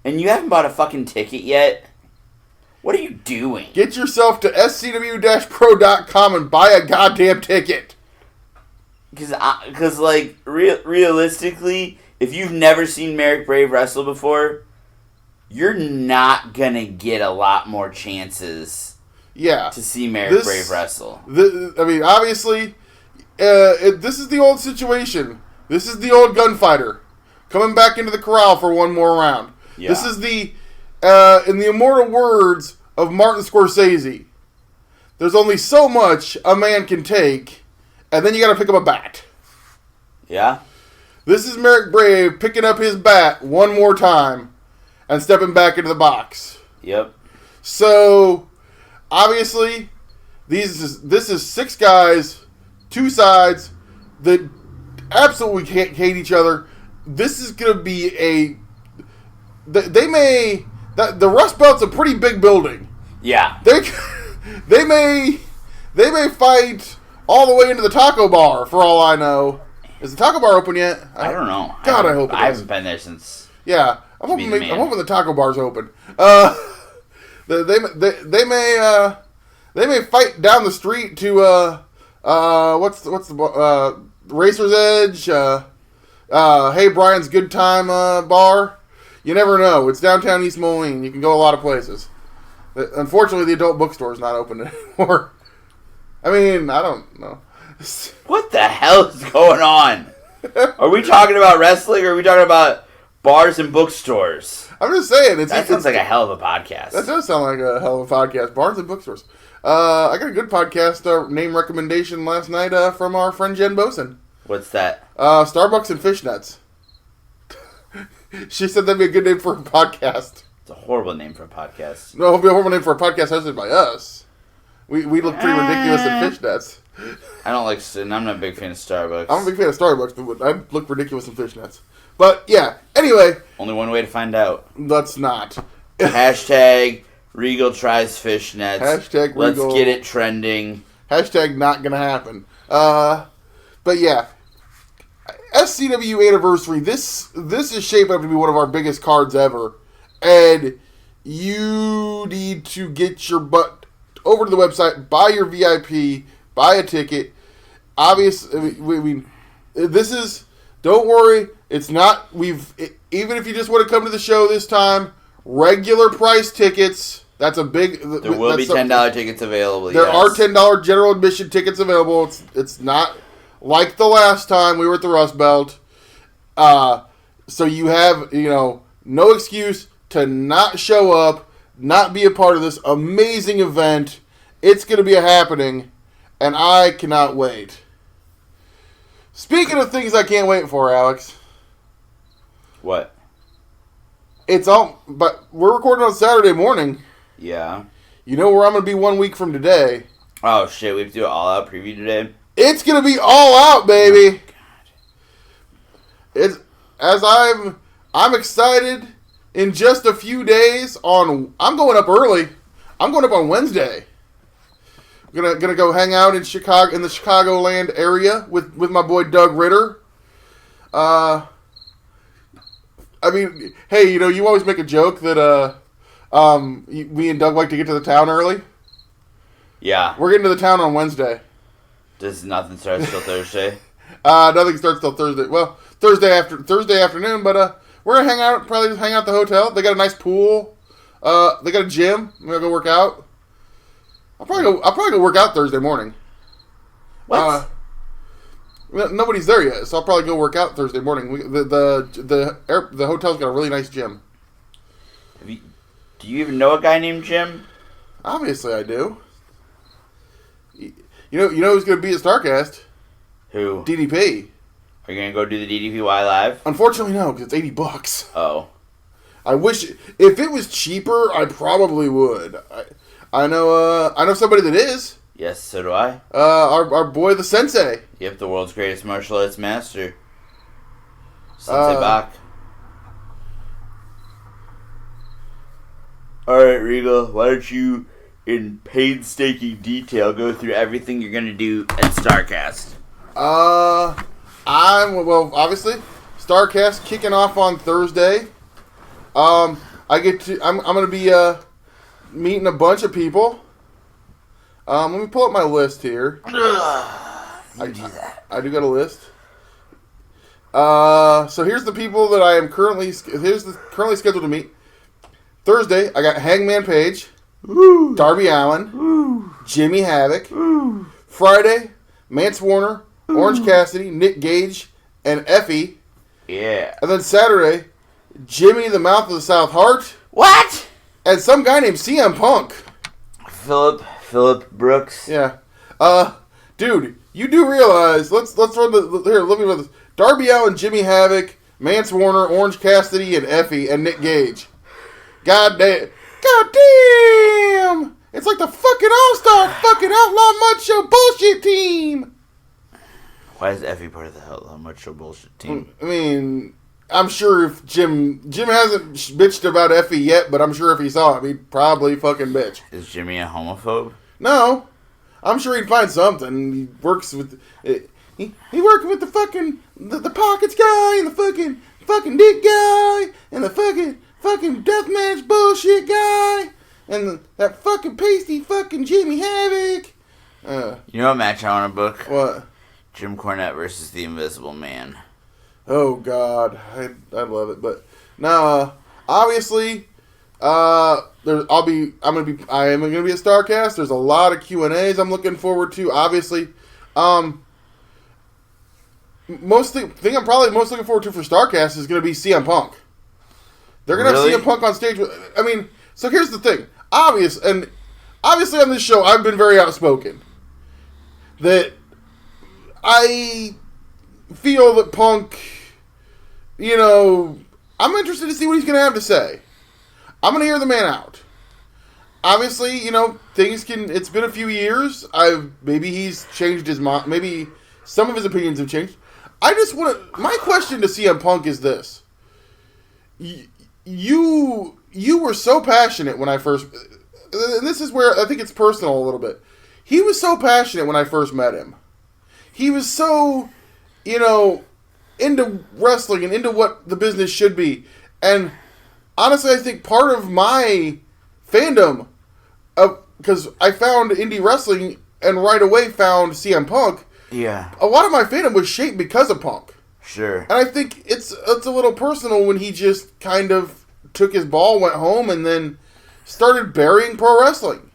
and you haven't bought a fucking ticket yet, what are you doing? Get yourself to scw-pro.com and buy a goddamn ticket. Because realistically, if you've never seen Merrick Brave wrestle before, you're not going to get a lot more chances... Yeah, to see Merrick Brave wrestle. Obviously, this is the old situation. This is the old gunfighter coming back into the corral for one more round. Yeah. This is in the immortal words of Martin Scorsese, there's only so much a man can take, and then you got to pick up a bat. Yeah. This is Merrick Brave picking up his bat one more time and stepping back into the box. Yep. So... obviously, this is 6 guys, 2 sides that absolutely hate each other. This is going to be the Rust Belt's a pretty big building. Yeah. They may fight all the way into the taco bar for all I know. Is the taco bar open yet? I don't know. God, I hope it is. I haven't been there since. Yeah, I'm hoping the taco bar's open. They may fight down the street to what's the Racer's Edge, Hey Brian's Good Time bar. You never know. It's downtown East Moline. You can go a lot of places. Unfortunately, the adult bookstore is not open anymore. I mean, I don't know. What the hell is going on? Are we talking about wrestling or are we talking about bars and bookstores? I'm just saying. That sounds like a hell of a podcast. That does sound like a hell of a podcast. Bars and bookstores. I got a good podcast name recommendation last night from our friend Jen Boson. What's that? Starbucks and Fishnets. She said that'd be a good name for a podcast. It's a horrible name for a podcast. No, it'll be a horrible name for a podcast hosted by us. We look pretty ridiculous in fishnets. I'm not a big fan of Starbucks. I'm a big fan of Starbucks, but I look ridiculous in fishnets. But, yeah, anyway. Only one way to find out. Let's not. Hashtag Regal tries fishnets. Hashtag Regal. Let's get it trending. Hashtag not gonna happen. But, yeah. SCW Anniversary, this is shaping up to be one of our biggest cards ever. And you need to get your butt over to the website, buy your VIP, buy a ticket. Obviously, this is, don't worry, it's not, even if you just want to come to the show this time, regular price tickets, that's a big... There will be $10 tickets available, There are $10 general admission tickets available. It's not like the last time we were at the Rust Belt. So you have, no excuse to not show up, not be a part of this amazing event. It's going to be happening, and I cannot wait. Speaking of things I can't wait for, Alex. What? But we're recording on Saturday morning. Yeah. You know where I'm going to be 1 week from today. Oh, shit, we have to do an all-out preview today? It's going to be all out, baby. Oh, God. I'm excited. In just a few days I'm going up early. I'm going up on Wednesday. Gonna go hang out in Chicago, in the Chicagoland area with my boy Doug Ritter. Hey, you always make a joke that me and Doug like to get to the town early. Yeah. We're getting to the town on Wednesday. Does nothing start till Thursday? Nothing starts till Thursday. Well, Thursday afternoon, but we're gonna hang out. Probably hang out at the hotel. They got a nice pool. They got a gym. I'm gonna go work out. I'll probably go work out Thursday morning. What? Nobody's there yet, so I'll probably go work out Thursday morning. The hotel's got a really nice gym. Do you even know a guy named Jim? Obviously, I do. You know who's going to be at Starrcast? Who? DDP. Are you going to go do the DDPY live? Unfortunately, no, because it's $80. Oh. I wish if it was cheaper, I probably would. I know somebody that is. Yes, so do I. Our boy the Sensei. Yep, the world's greatest martial arts master. Sensei Bach. Alright, Regal, why don't you, in painstaking detail, go through everything you're going to do at Starrcast? Obviously, Starrcast kicking off on Thursday. I'm going to be meeting a bunch of people. Let me pull up my list here. Do that. I do got a list. So here's the people that I am currently scheduled to meet. Thursday, I got Hangman Page, Woo. Darby Allin, Woo. Jimmy Havoc. Woo. Friday, Mance Warner, Orange Cassidy, Nick Gage, and Effie. Yeah. And then Saturday, Jimmy the Mouth of the South Heart. What? And some guy named CM Punk. Philip Brooks. Yeah. Dude, you do realize, let's run let me run this. Darby Allin, Jimmy Havoc, Mance Warner, Orange Cassidy, and Effie, and Nick Gage. God damn. It's like the fucking All-Star fucking Outlaw Macho bullshit team. Why is Effie part of the Outlaw Macho bullshit team? I mean, I'm sure if Jim hasn't bitched about Effie yet, but I'm sure if he saw him, he'd probably fucking bitch. Is Jimmy a homophobe? No. I'm sure he'd find something. He works with... He worked with the fucking... The Pockets guy, and the fucking Dick guy, and the fucking deathmatch bullshit guy, and that fucking pasty fucking Jimmy Havoc. You know what match I want to book? What? Jim Cornette versus the Invisible Man. Oh God, I love it. But no, obviously, I am gonna be at Starrcast. There's a lot of Q&As I'm looking forward to. Obviously, thing I'm probably most looking forward to for Starrcast is gonna be CM Punk. They're gonna have CM Punk on stage. So here's the thing. Obviously on this show, I've been very outspoken. That I feel that Punk, I'm interested to see what he's going to have to say. I'm going to hear the man out. Obviously, it's been a few years. Maybe he's changed his mind. Maybe some of his opinions have changed. My question to CM Punk is this. You were so passionate when I first, and this is where I think it's personal a little bit. He was so passionate when I first met him. He was so, into wrestling and into what the business should be. And honestly, I think part of my fandom, because I found indie wrestling and right away found CM Punk. Yeah. A lot of my fandom was shaped because of Punk. Sure. And I think it's a little personal when he just kind of took his ball, went home, and then started burying pro wrestling.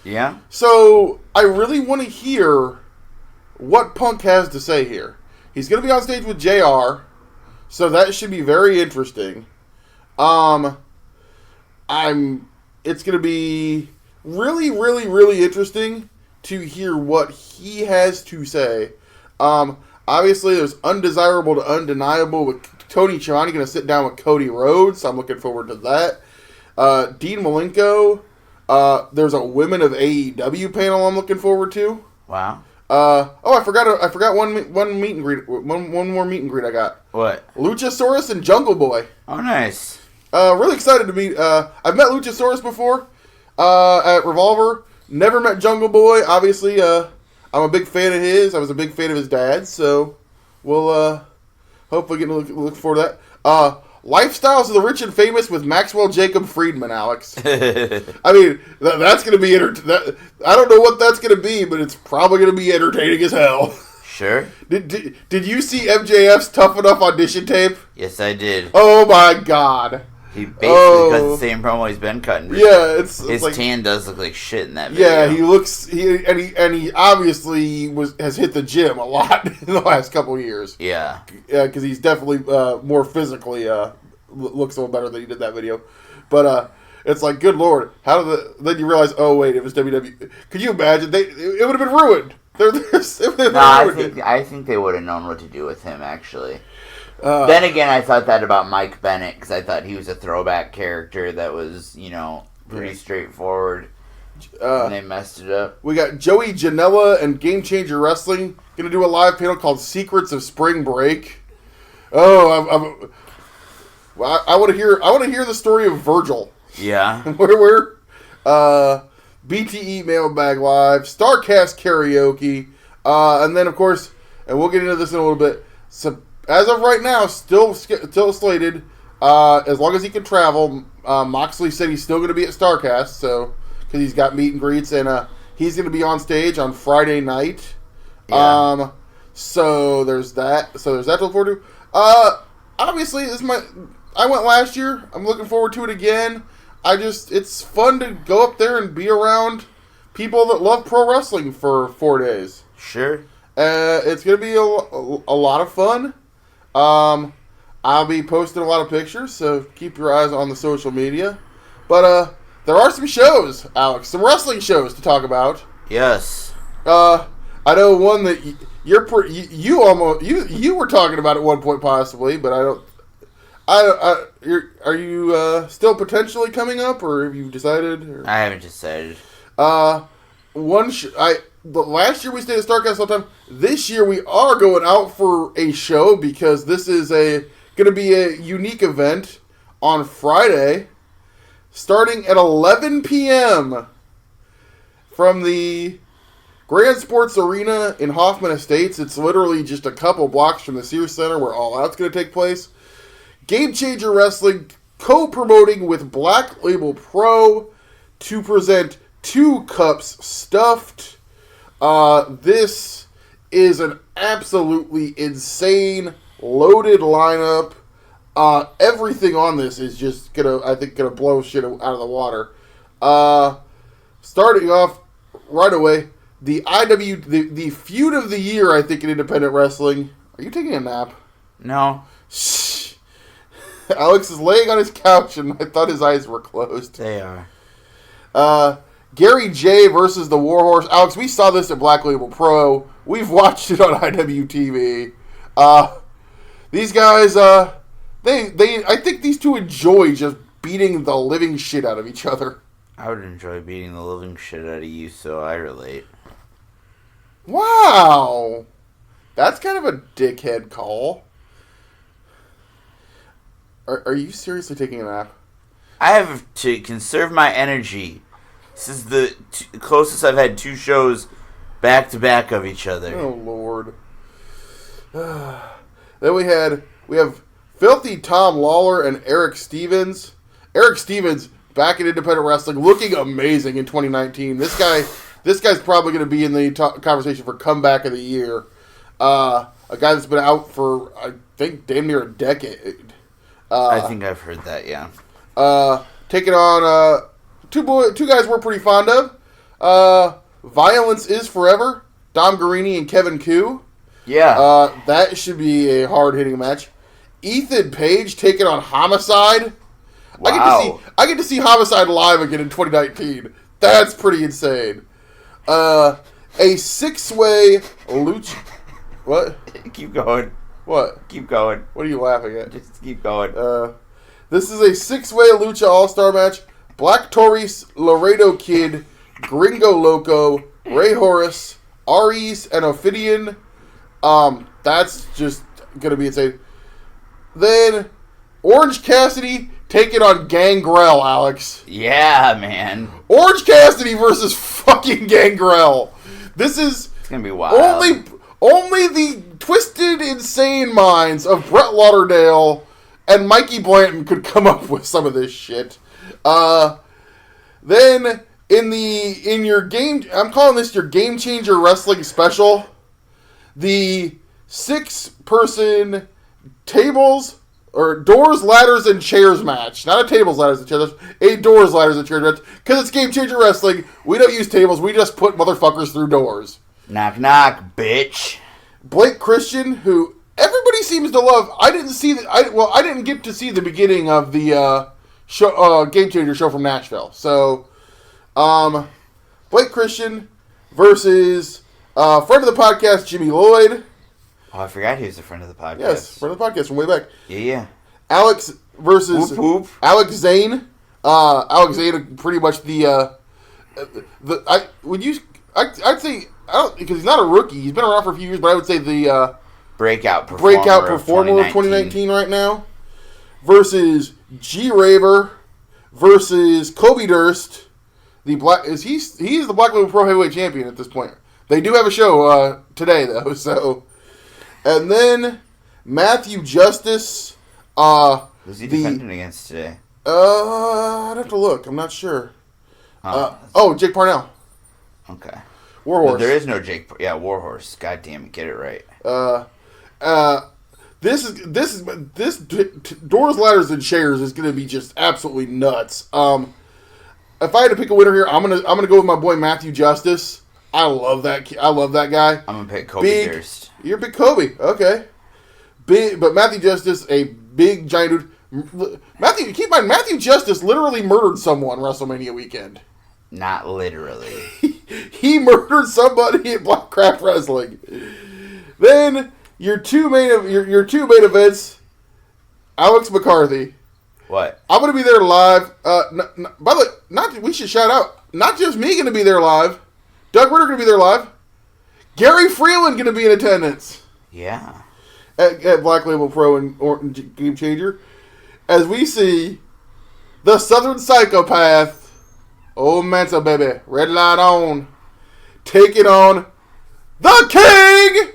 Yeah. So I really want to hear what Punk has to say here. He's going to be on stage with JR, so that should be very interesting. It's going to be really, really, really interesting to hear what he has to say. Obviously, there's undesirable to undeniable with Tony Schiavone going to sit down with Cody Rhodes, so I'm looking forward to that. Dean Malenko. There's a Women of AEW panel I'm looking forward to. Wow. I forgot one meet and greet. One more meet and greet I got. What? Luchasaurus and Jungle Boy. Oh, nice. Really excited to meet. I've met Luchasaurus before at Revolver. Never met Jungle Boy. Obviously, I'm a big fan of his. I was a big fan of his dad, so we'll hopefully get to look forward to that. Lifestyles of the Rich and Famous with Maxwell Jacob Friedman, Alex. I mean, that's going to be... I don't know what that's going to be, but it's probably going to be entertaining as hell. Sure. Did you see MJF's Tough Enough audition tape? Yes, I did. Oh, my God. He basically cut the same promo he's been cutting. Yeah, his like, tan does look like shit in that video. Yeah, he looks... He obviously has hit the gym a lot in the last couple of years. Yeah. Yeah, because he's definitely more physically looks a little better than he did that video. But it's like, good Lord, then you realize, oh wait, it was WWE. Could you imagine? It would have been ruined. I think they would have known what to do with him, actually. Then again, I thought that about Mike Bennett, because I thought he was a throwback character that was, pretty straightforward. And they messed it up. We got Joey Janela and Game Changer Wrestling going to do a live panel called Secrets of Spring Break. Oh, I want to hear the story of Virgil. Yeah. Where BTE Mailbag Live, Starrcast Karaoke, and then of course, and we'll get into this in a little bit. So as of right now, still slated. As long as he can travel, Moxley said he's still going to be at Starrcast, so because he's got meet and greets, and he's going to be on stage on Friday night. Yeah. So there's that. So there's that to look forward to. Obviously, I went last year. I'm looking forward to it again. It's fun to go up there and be around people that love pro wrestling for 4 days. Sure. It's going to be a lot of fun. I'll be posting a lot of pictures, so keep your eyes on the social media. But there are some shows, Alex, some wrestling shows to talk about. Yes. I know one that you were talking about at one point possibly, but are you still potentially coming up, or have you decided? Or? I haven't decided. Last year we stayed at Starrcast all the time. This year we are going out for a show because this is going to be a unique event on Friday, starting at 11 p.m. from the Grand Sports Arena in Hoffman Estates. It's literally just a couple blocks from the Sears Center where All Out's going to take place. Game Changer Wrestling co-promoting with Black Label Pro to present 2 Cups Stuffed. This is an absolutely insane, loaded lineup. Everything on this is just gonna blow shit out of the water. Starting off right away, the feud of the year, I think, in independent wrestling. Are you taking a nap? No. Shh. Alex is laying on his couch, and I thought his eyes were closed. They are. Gary J versus the Warhorse. Alex, we saw this at Black Label Pro. We've watched it on IWTV. These guys, I think these two enjoy just beating the living shit out of each other. I would enjoy beating the living shit out of you, so I relate. Wow. That's kind of a dickhead call. Are you seriously taking a nap? I have to conserve my energy. This is the closest I've had 2 shows back to back of each other. Oh Lord. Then we have Filthy Tom Lawler and Eric Stevens. Eric Stevens back in independent wrestling, looking amazing in 2019. This guy's probably going to be in the conversation for comeback of the year. A guy that's been out for I think damn near a decade. I think I've heard that, yeah. Taking on two guys we're pretty fond of. Violence is Forever. Dom Guarini and Kevin Koo. Yeah. That should be a hard-hitting match. Ethan Page taking on Homicide. Wow. I get to see Homicide live again in 2019. That's pretty insane. A 6-way lucha... What? Keep going. What? Keep going. What are you laughing at? Just keep going. This is a 6-way Lucha All-Star match. Black Taurus, Laredo Kid, Gringo Loco, Ray Horace, Aries, and Ophidian. That's just going to be insane. Then, Orange Cassidy taking on Gangrel, Alex. Yeah, man. Orange Cassidy versus fucking Gangrel. This is... It's going to be wild. Only the twisted, insane minds of Brett Lauderdale and Mikey Blanton could come up with some of this shit. Then in your game, I'm calling this your Game Changer Wrestling Special. The 6-person tables or doors, ladders, and chairs match. Not a tables, ladders, and chairs. A doors, ladders, and chairs match. Because it's Game Changer Wrestling. We don't use tables. We just put motherfuckers through doors. Knock, knock, bitch. Blake Christian, who everybody seems to love. I didn't get to see the beginning of the show, Game Changer show from Nashville. So, Blake Christian versus friend of the podcast, Jimmy Lloyd. Oh, I forgot he was a friend of the podcast. Yes, friend of the podcast from way back. Yeah. Alex versus whoop, whoop. Alex Zane. Alex Zane, pretty much I'd say, because he's not a rookie. He's been around for a few years, but I would say the breakout performer of 2019 right now. Versus G Raver versus Kobe Durst. He's the Black Label Pro Heavyweight Champion at this point. They do have a show today though, so. And then Matthew Justice. Who's he defending against today? I'd have to look. I'm not sure. Jake Parnell. Okay. Warhorse. But there is no Jake. Yeah, Warhorse. God damn it, get it right. This doors, ladders, and chairs is going to be just absolutely nuts. If I had to pick a winner here, I'm gonna go with my boy Matthew Justice. I love that guy. I'm gonna pick Kobe Durst. You're a big Kobe, okay? But Matthew Justice, a big giant dude. Keep in mind, Matthew Justice literally murdered someone WrestleMania weekend. Not literally. He murdered somebody at Black Craft Wrestling. Then your two main events. Alex McCarthy. What? I'm gonna be there live. By the way, we should shout out. Not just me gonna be there live. Doug Ritter gonna be there live. Gary Freeland gonna be in attendance. Yeah. At Black Label Pro and Game Changer, as we see the Southern Psychopath. Oh, Mensa, baby. Red light on. Taking on the King!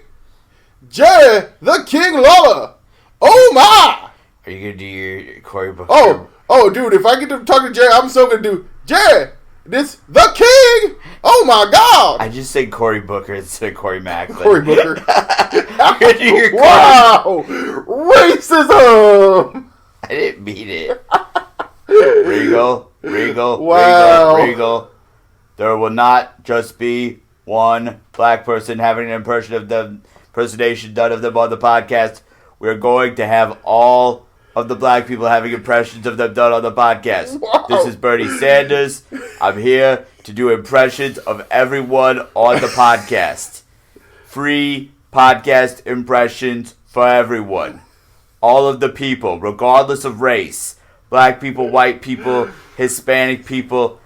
Jerry, the King Lawler. Oh, my! Are you going to do your Cory Booker? Oh, dude, if I get to talk to Jerry, I'm so going to do, Jerry, this, the King! Oh, my God! I just said Cory Booker instead of Corey Macklin. Cory Booker. Wow! Racism! I didn't mean it. Regal. Wow. There will not just be one black person having an impersonation done of them on the podcast. We're going to have all of the black people having impressions of them done on the podcast. Wow. This is Bernie Sanders. I'm here to do impressions of everyone on the podcast. Free podcast impressions for everyone. All of the people, regardless of race. Black people, white people, Hispanic people,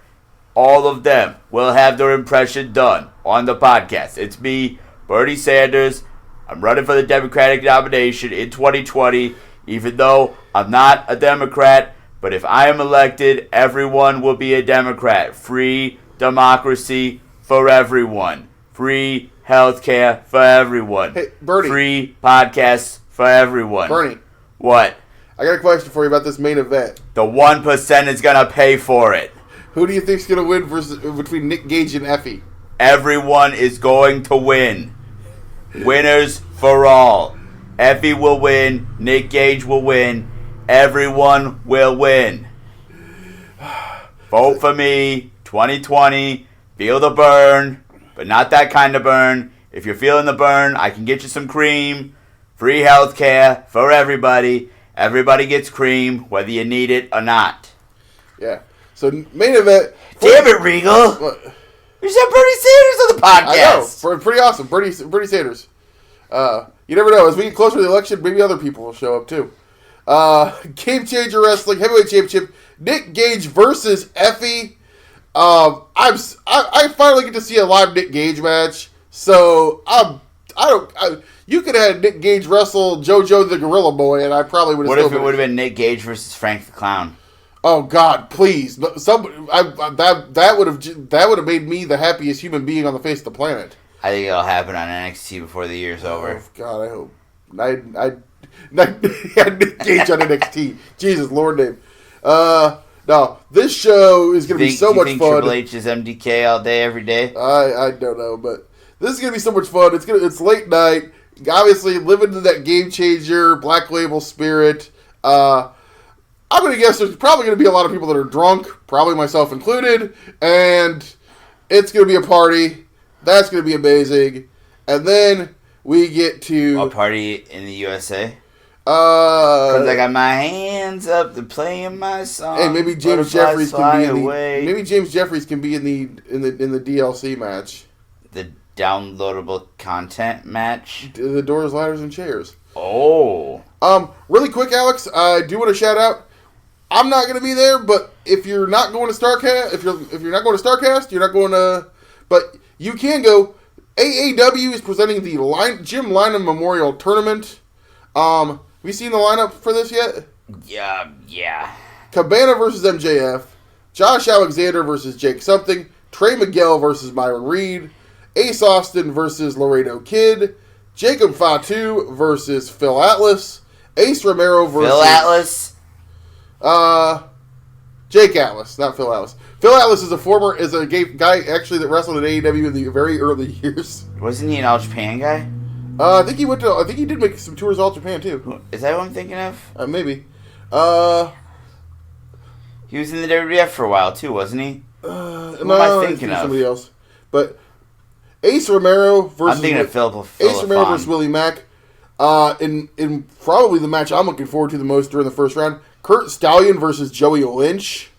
all of them will have their impression done on the podcast. It's me, Bernie Sanders. I'm running for the Democratic nomination in 2020, even though I'm not a Democrat. But if I am elected, everyone will be a Democrat. Free democracy for everyone. Free healthcare for everyone. Hey, Bernie. Free podcasts for everyone. Bernie. What? I got a question for you about this main event. The 1% is going to pay for it. Who do you think's going to win between Nick Gage and Effie? Everyone is going to win. Winners for all. Effie will win. Nick Gage will win. Everyone will win. Vote for me. 2020. Feel the burn. But not that kind of burn. If you're feeling the burn, I can get you some cream. Free healthcare for everybody. Everybody gets cream, whether you need it or not. Yeah. So, main event. Damn it, Regal. What? You said Bernie Sanders on the podcast. I know. Pretty awesome. Bernie Sanders. You never know. As we get closer to the election, maybe other people will show up, too. Game Changer Wrestling Heavyweight Championship. Nick Gage versus Effie. I finally get to see a live Nick Gage match. So, you could have had Nick Gage wrestle JoJo the Gorilla Boy, and I probably would have. What if it would have been Nick Gage versus Frank the Clown? Oh God, please! That would have made me the happiest human being on the face of the planet. I think it'll happen on NXT before the year's over. Oh God, I hope. Nick Gage on NXT. Jesus, Lord name. No, this show is going to be so much fun. Triple H is MDK all day, every day? I don't know, but this is going to be so much fun. It's late night. Obviously, living to that game changer, Black Label spirit. I'm going to guess there's probably going to be a lot of people that are drunk, probably myself included, and it's going to be a party. That's going to be amazing. And then we get to... A party in the USA? Because I got my hands up to playing my song. Hey, maybe James Jeffries can be in the, maybe James Jeffries can be in the DLC match. The downloadable content match? The doors, ladders, and chairs. Oh. Really quick, Alex, I do want to shout out. I'm not going to be there, but if you're not going to Starrcast, if you're not going to Starrcast, you're not going to, but you can go. AAW is presenting the Jim Lynam Memorial Tournament. Have you seen the lineup for this yet? Yeah. Cabana versus MJF, Josh Alexander versus Jake Something, Trey Miguel versus Myron Reed, Ace Austin versus Laredo Kid, Jacob Fatu versus Phil Atlas, Ace Romero versus... Phil Atlas? Jake Atlas, not Phil Atlas. Phil Atlas is a guy actually that wrestled at AEW in the very early years. Wasn't he an All Japan guy? I think he did make some tours All Japan too. Is that what I'm thinking of? Maybe. He was in the WWF for a while too, wasn't he? Who am I thinking of? Somebody else. But Ace Romero versus... I'm thinking of Phil Ace Romero versus Willie Mack. In probably the match I'm looking forward to the most during the first round, Kurt Stallion versus Joey Lynch.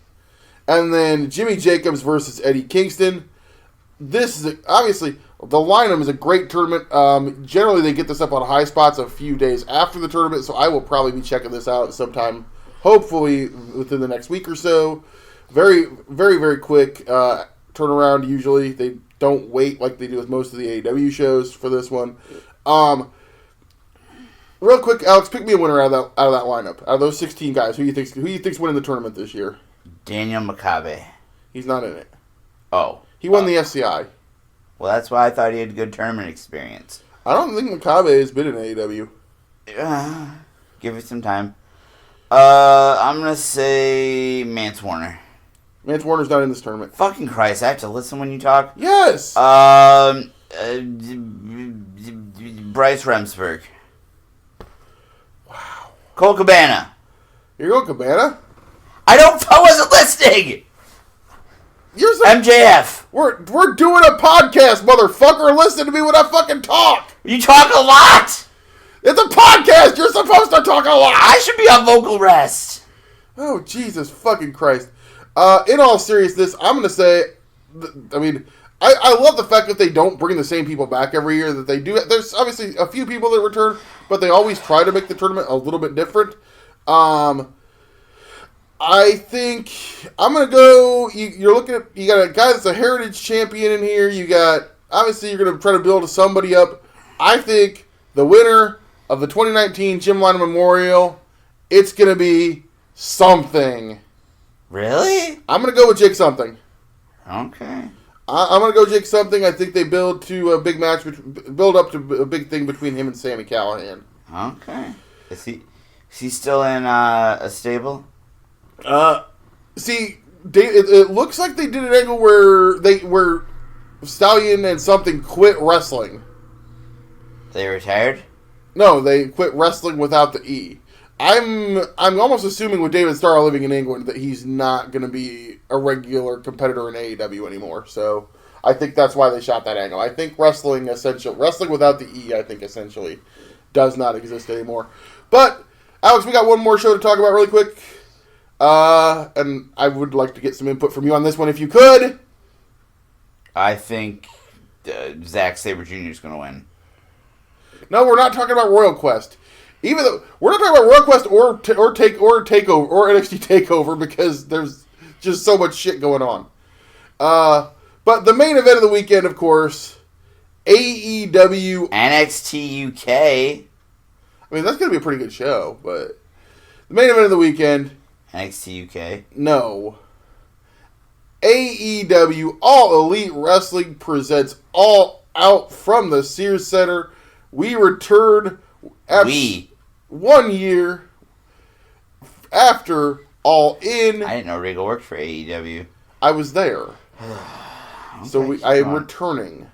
And then Jimmy Jacobs versus Eddie Kingston. This is obviously... The lineup is a great tournament. Generally, they get this up on high spots a few days after the tournament, so I will probably be checking this out sometime, hopefully within the next week or so. Very, very, very quick turnaround, usually. They don't wait like they do with most of the AEW shows for this one. Real quick, Alex, pick me a winner out of that lineup. Out of those 16 guys, who you think's winning the tournament this year? Daniel Makabe. He's not in it. Oh. He won the SCI. Well, that's why I thought he had good tournament experience. I don't think Makabe has been in AEW. Give it some time. I'm going to say Mance Warner. Mance Warner's not in this tournament. Fucking Christ, I have to listen when you talk? Yes! Bryce Remsburg. Wow. Cole Cabana. You're going Cabana? I wasn't listening! MJF. We're doing a podcast, motherfucker. Listen to me when I fucking talk. You talk a lot. It's a podcast. You're supposed to talk a lot. I should be on vocal rest. Oh, Jesus fucking Christ. In all seriousness, I'm going to say, I mean, I love the fact that they don't bring the same people back every year. That they do. There's obviously a few people that return, but they always try to make the tournament a little bit different. I think I'm going to go, you're looking at, you got a guy that's a heritage champion in here. You got, obviously you're going to try to build somebody up. I think the winner of the 2019 Jim Lynam Memorial, it's going to be Something. Really? I'm going to go with Jake Something. Okay. I'm going to go Jake Something. I think they build to a big match, build up to a big thing between him and Sami Callihan. Okay. Is he still in a stable? See, it looks like they did an angle where Stallion and Something quit wrestling. They retired? No, they quit wrestling without the E. I'm almost assuming with David Starr living in England that he's not going to be a regular competitor in AEW anymore. So I think that's why they shot that angle. I think wrestling without the E, I think essentially does not exist anymore. But Alex, we got one more show to talk about really quick. And I would like to get some input from you on this one if you could. I think Zack Sabre Jr. is going to win. No, we're not talking about Royal Quest. Even though we're not talking about Royal Quest or Takeover or NXT Takeover because there's just so much shit going on. But the main event of the weekend, of course, AEW NXT UK. I mean, that's going to be a pretty good show, but the main event of the weekend. NXT UK? No. AEW All Elite Wrestling presents All Out from the Sears Center. We return... 1 year after All In. I didn't know Regal worked for AEW. I was there. Okay, so I am returning.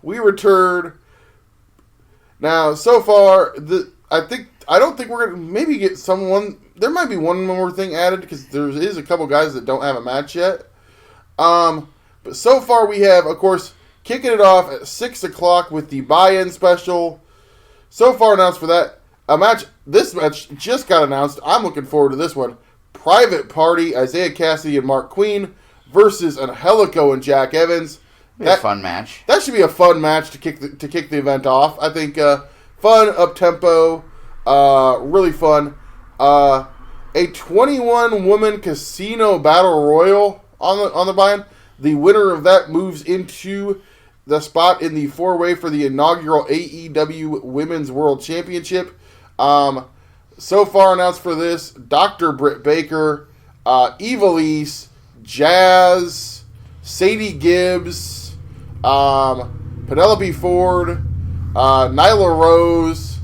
We returned. Now, so far, I don't think we're going to maybe get someone. There might be one more thing added because there is a couple guys that don't have a match yet. But so far we have, of course, kicking it off at 6 o'clock with the buy-in special. So far announced for that. This match just got announced. I'm looking forward to this one. Private Party, Isaiah Cassidy and Mark Queen versus Angelico and Jack Evans. A fun match. That should be a fun match to kick the event off. I think fun, up-tempo, really fun. A 21-woman casino battle royal on the buy-in. The winner of that moves into the spot in the four-way for the inaugural AEW Women's World Championship. So far announced for this, Dr. Britt Baker, Ivelisse, Jazz, Sadie Gibbs, Penelope Ford, Nyla Rose,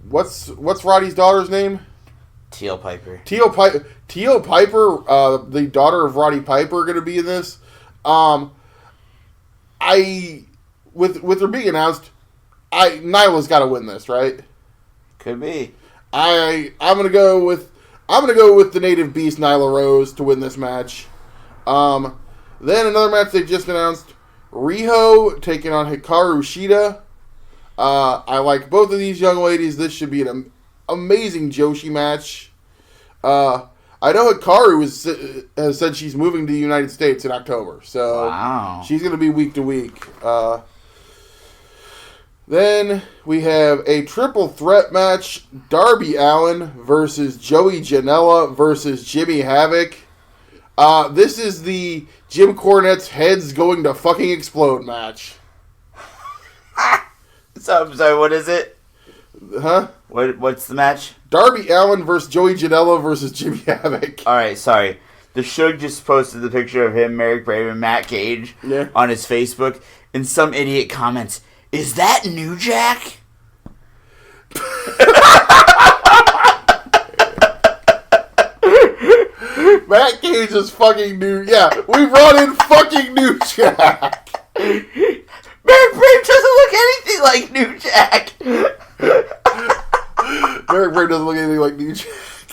what's Roddy's daughter's name? Teal Piper. Teal Piper, the daughter of Roddy Piper, are going to be in this. With her being announced, Nyla's got to win this, right? Could be. I'm gonna go with the native beast Nyla Rose to win this match. Then another match they just announced: Riho taking on Hikaru Shida. I like both of these young ladies. This should be an amazing Joshi match. I know Hikaru has said she's moving to the United States in October, so wow. She's going to be week to week. Then we have a triple threat match: Darby Allin versus Joey Janela versus Jimmy Havoc. This is the Jim Cornette's heads going to fucking explode match. So, I'm sorry, what is it? Huh? What's the match? Darby Allin versus Joey Janela versus Jimmy Havoc. Alright, sorry. The Shug just posted the picture of him, Merrick Brave, and Matt Cage on his Facebook, and some idiot comments, "Is that New Jack?" Matt Cage is fucking new. Yeah, we brought in fucking New Jack. Merrick Brave doesn't look anything like New Jack. Merrick Brave doesn't look anything like New Jack.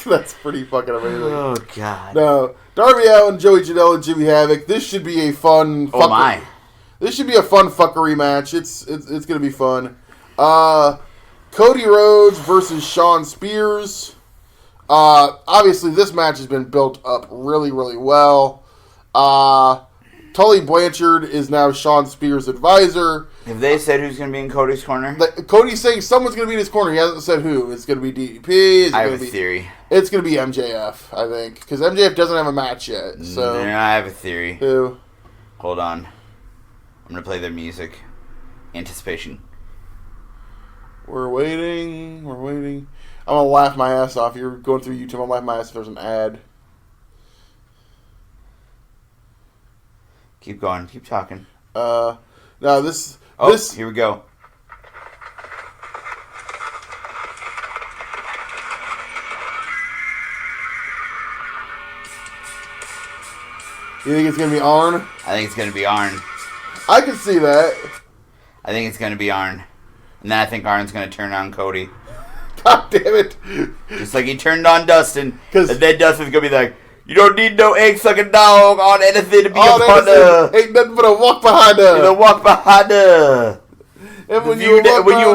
That's pretty fucking amazing. Oh, God. No. Darby Allin, Joey Janela, and Jimmy Havoc. This should be a fun... Oh, my. This should be a fun fuckery match. It's going to be fun. Cody Rhodes versus Shawn Spears. Obviously, this match has been built up really, really well. Tully Blanchard is now Shawn Spears' advisor. Have they said who's going to be in Cody's corner? Cody's saying someone's going to be in his corner. He hasn't said who. It's going to be DDP. I have a theory. It's going to be MJF, I think. Because MJF doesn't have a match yet. So I have a theory. Who? Hold on. I'm going to play their music. Anticipation. We're waiting. I'm going to laugh my ass off. You're going through YouTube. I'll laugh my ass if there's an ad. Keep going. Keep talking. No, this... Here we go. You think it's going to be Arn? I think it's going to be Arn. I can see that. I think it's going to be Arn. And then I think Arn's going to turn on Cody. God damn it. Just like he turned on Dustin. And then Dustin's going to be like, "You don't need no egg-sucking dog on anything to be a partner. Ain't nothing but a walk behind her. You walk behind her. And when you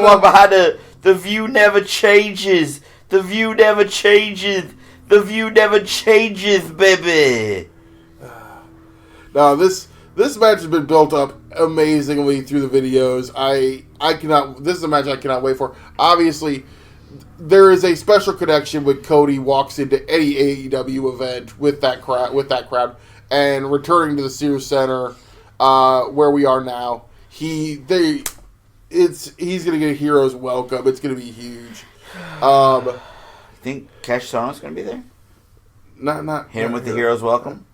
walk behind her, the view never changes. The view never changes. The view never changes, baby." No, this match has been built up amazingly through the videos. This is a match I cannot wait for. Obviously, there is a special connection when Cody walks into any AEW event with that crowd, and returning to the Sears Center, where we are now. He's gonna get a hero's welcome. It's gonna be huge. You think Cash Sono's gonna be there? Not hit him with the hero's welcome.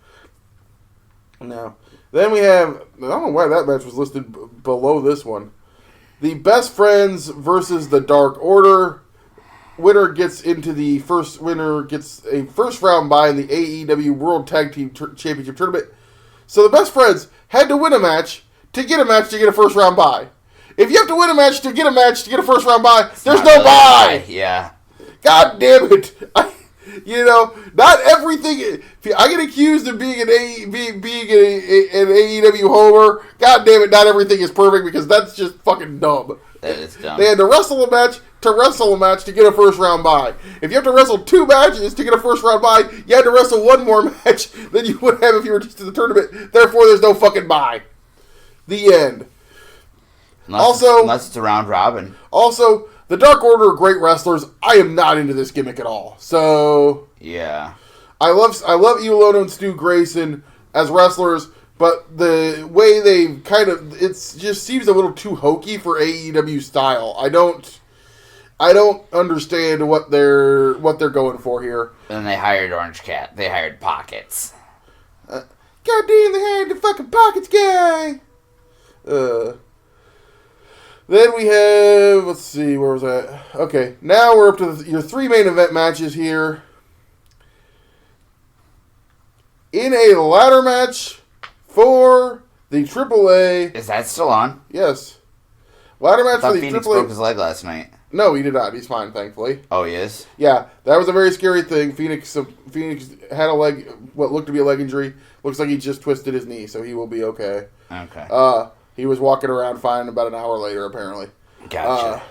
No. Then we have... I don't know why that match was listed below this one. the Best Friends versus the Dark Order. Winner gets a first round bye in the AEW World Tag Team Championship Tournament. So the Best Friends had to win a match to get a first round bye. If you have to win a match to get a first round bye, there's no bye. Yeah. God damn it. Not everything. I get accused of being an AEW homer. God damn it, not everything is perfect because that's just fucking dumb. That is dumb. They had to wrestle a match to get a first round bye. If you have to wrestle 2 matches to get a first round bye, you had to wrestle 1 more match than you would have if you were just in the tournament. Therefore, there's no fucking bye. The end. Unless it's a round robin. Also, the Dark Order are great wrestlers. I am not into this gimmick at all. So yeah, I love Evil Uno and Stu Grayson as wrestlers, but the way they it just seems a little too hokey for AEW style. I don't understand what they're going for here. And they hired Orange Cat. They hired Pockets. God damn, they hired the fucking Pockets guy. Then we have, let's see, where was that? Okay, now we're up to your 3 main event matches here. In a ladder match for the AAA. Is that still on? Yes. Ladder match for the Phoenix AAA. Broke his leg last night. No, he did not. He's fine, thankfully. Oh, he is? Yeah, that was a very scary thing. Phoenix had what looked to be a leg injury. Looks like he just twisted his knee, so he will be okay. Okay. He was walking around fine about an hour later, apparently. Gotcha.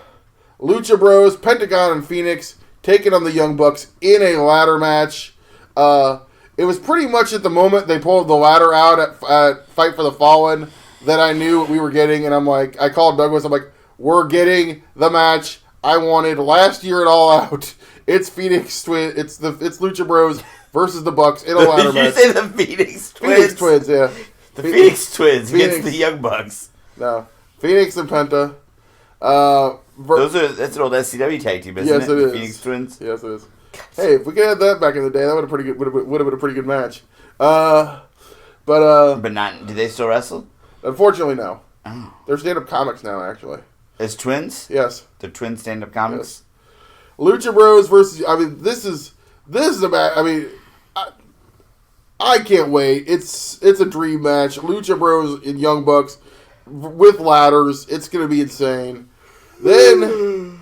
Lucha Bros, Pentagon, and Phoenix taking on the Young Bucks in a ladder match. It was pretty much at the moment they pulled the ladder out at Fight for the Fallen that I knew what we were getting, and I called Douglas, I'm like, we're getting the match I wanted last year at All Out. It's Phoenix Twins. It's Lucha Bros versus the Bucks in a ladder match. Did you say the Phoenix Twins? Phoenix Twins, yeah. The Phoenix Twins against the Young Bucks. No. Phoenix and Penta. That's an old SCW tag team, isn't it? Yes, it is. Phoenix Twins? Yes, it is. Hey, if we could have that back in the day, that would have been a pretty good match. But not. Do they still wrestle? Unfortunately, no. Oh. They're stand-up comics now, actually. As twins? Yes. The twin stand-up comics? Yes. Lucha Bros versus... I mean, this is a match... I mean... I can't wait. It's a dream match. Lucha Bros and Young Bucks with ladders. It's going to be insane. Then,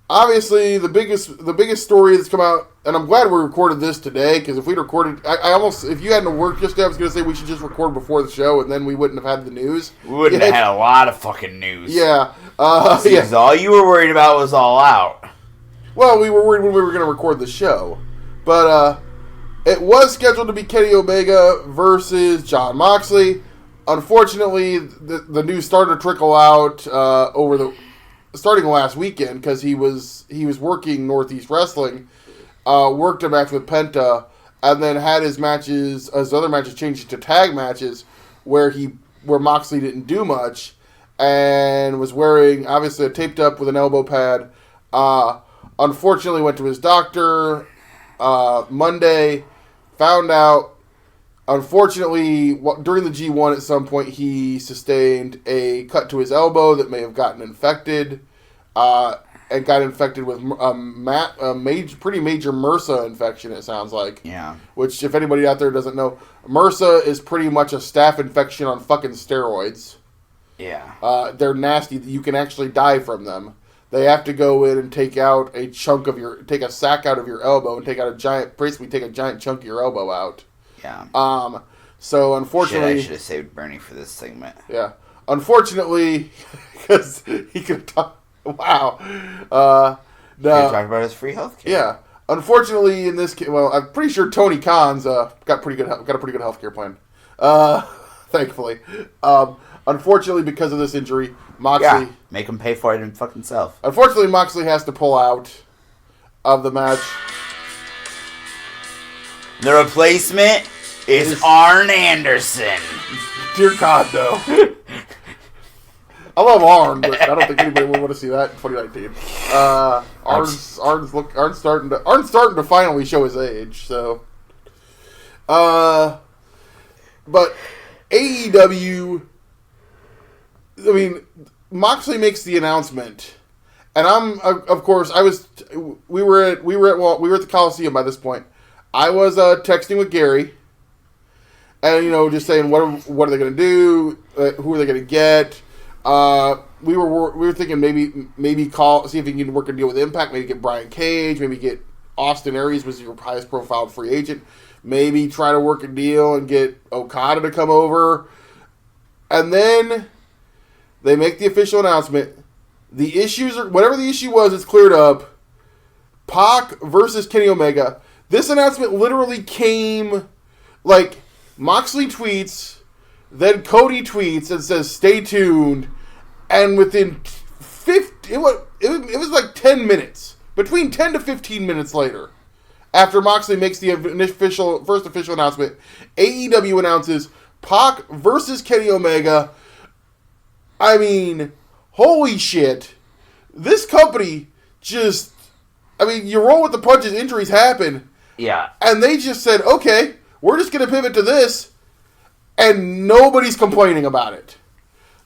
obviously, the biggest story that's come out, and I'm glad we recorded this today, because if we'd recorded, if you hadn't worked yesterday, I was going to say we should just record before the show, and then we wouldn't have had the news. We wouldn't have had a lot of fucking news. Yeah. Because all you were worried about was All Out. Well, we were worried when we were going to record the show. But, it was scheduled to be Kenny Omega versus Jon Moxley. Unfortunately, the news started to trickle out starting last weekend because he was working Northeast Wrestling, worked a match with Penta, and then had his other matches changed to tag matches where Moxley didn't do much and was wearing obviously taped up with an elbow pad. Unfortunately, went to his doctor Monday. Found out, unfortunately, during the G1 at some point, he sustained a cut to his elbow that may have gotten infected, and got infected with pretty major MRSA infection, it sounds like. Yeah. Which, if anybody out there doesn't know, MRSA is pretty much a staph infection on fucking steroids. Yeah. They're nasty. You can actually die from them. They have to go in and take out a sack out of your elbow and take a giant chunk of your elbow out. Yeah. So unfortunately, I should have saved Bernie for this segment. Yeah. Unfortunately, because he could talk. Wow. No. He talk about his free healthcare. Yeah. Unfortunately, in this case, well, I'm pretty sure Tony Khan's got a pretty good healthcare plan. Thankfully. Unfortunately, because of this injury, Moxley... Yeah, make him pay for it and fucking self. Unfortunately, Moxley has to pull out of the match. The replacement is Arn Anderson. Dear God, no. I love Arn, but I don't think anybody would want to see that in 2019. Arn's starting to finally show his age, so... But AEW... I mean, Moxley makes the announcement, and I'm of course we were at the Coliseum by this point. I was texting with Gary, and just saying what are they going to do? Who are they going to get? We were thinking maybe see if he can work a deal with Impact. Maybe get Brian Cage. Maybe get Austin Aries, was your highest profile free agent. Maybe try to work a deal and get Okada to come over. And then they make the official announcement. The issues whatever the issue was, it's cleared up. Pac versus Kenny Omega. This announcement literally came like Moxley tweets, then Cody tweets and says, "Stay tuned." And within it was like 10 minutes. Between 10 to 15 minutes later, after Moxley makes the first official announcement, AEW announces Pac versus Kenny Omega. I mean, holy shit. This company you roll with the punches, injuries happen. Yeah. And they just said, okay, we're just going to pivot to this. And nobody's complaining about it.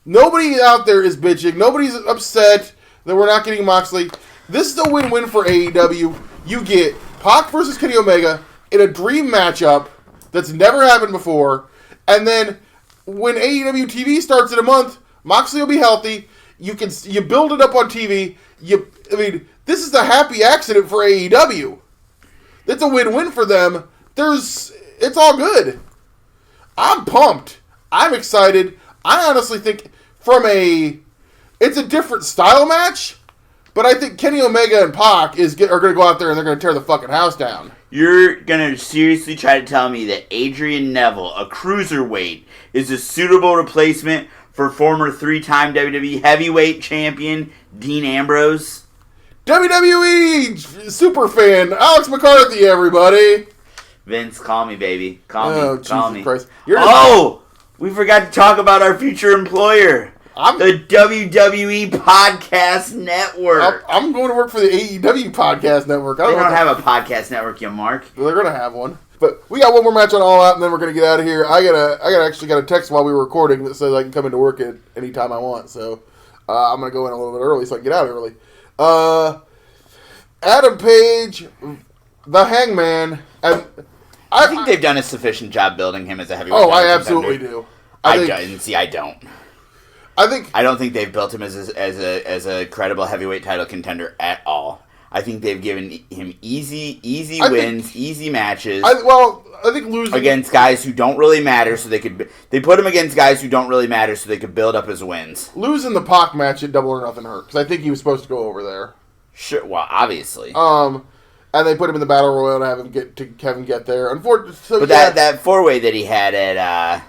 Nobody out there is bitching. Nobody's upset that we're not getting Moxley. This is a win-win for AEW. You get Pac versus Kenny Omega in a dream matchup that's never happened before. And then when AEW TV starts in a month, Moxley will be healthy. You build it up on TV. This is a happy accident for AEW. It's a win-win for them. It's all good. I'm pumped. I'm excited. I honestly think it's a different style match, but I think Kenny Omega and Pac are going to go out there and they're going to tear the fucking house down. You're going to seriously try to tell me that Adrian Neville, a cruiserweight, is a suitable replacement for former 3-time WWE heavyweight champion Dean Ambrose? WWE superfan Alex McCarthy, everybody. Vince, call me, baby. Call me. Call me. Christ. We forgot to talk about our future employer. The WWE Podcast Network. I'm going to work for the AEW Podcast Network. They don't have a podcast network, you mark. They're going to have one. But we got one more match on All Out, and then we're going to get out of here. I got a text while we were recording that says I can come into work at any time I want. So I'm going to go in a little bit early so I can get out early. Adam Page, the Hangman, and I think they've done a sufficient job building him as a heavyweight. Oh, I absolutely do. I don't. I don't think they've built him as a credible heavyweight title contender at all. I think they've given him easy wins, easy matches. I think losing against guys who don't really matter, so they put him against guys who don't really matter, so they could build up his wins. Losing the Pac match at Double or Nothing hurt because I think he was supposed to go over there. Sure, well, obviously. And they put him in the Battle Royal to have him get there. Unfortunately, but that 4-way that he had at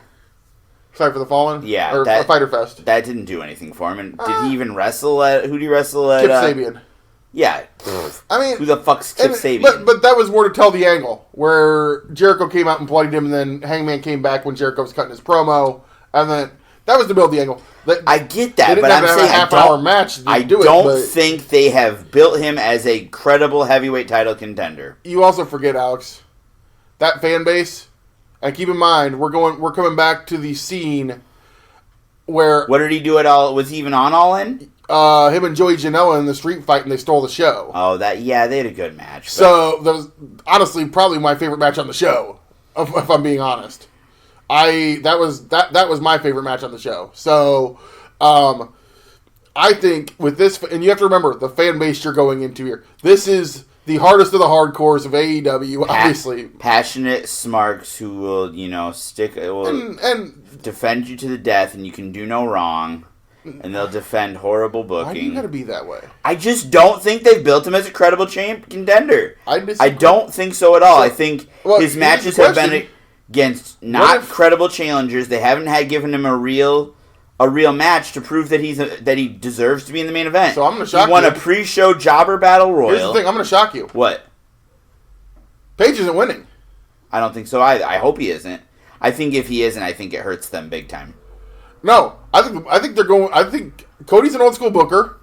Fight for the Fallen, or Fighter Fest, that didn't do anything for him. And did he even wrestle at? Who did he wrestle at? Kip Sabian. Yeah. I mean, who the fuck's Kip Sabian? But that was more to tell the angle where Jericho came out and bloodied him, and then Hangman came back when Jericho was cutting his promo, and then that was to build the angle. I get that, but I'm saying I don't think they have built him as a credible heavyweight title contender. You also forget, Alex, that fan base, and keep in mind we're coming back to the scene where what did he do at All? Was he even on All In? Him and Joey Janela in the street fight, and they stole the show. Oh, they had a good match. So that was honestly probably my favorite match on the show, if I'm being honest. That was my favorite match on the show. So, I think with this, and you have to remember the fan base you're going into here. This is the hardest of the hardcores of AEW, obviously. Passionate smarks who will, stick, and defend you to the death, and you can do no wrong. And they'll defend horrible booking. Why do you gotta be that way? I just don't think they've built him as a credible contender. I don't think so at all. I think his matches have been against credible challengers. They haven't given him a real match to prove that that he deserves to be in the main event. So I'm going to shock you. He won a pre-show jobber battle royal. Here's the thing. I'm going to shock you. What? Page isn't winning. I don't think so either. I hope he isn't. I think if he isn't, I think it hurts them big time. No, I think they're going. I think Cody's an old school booker.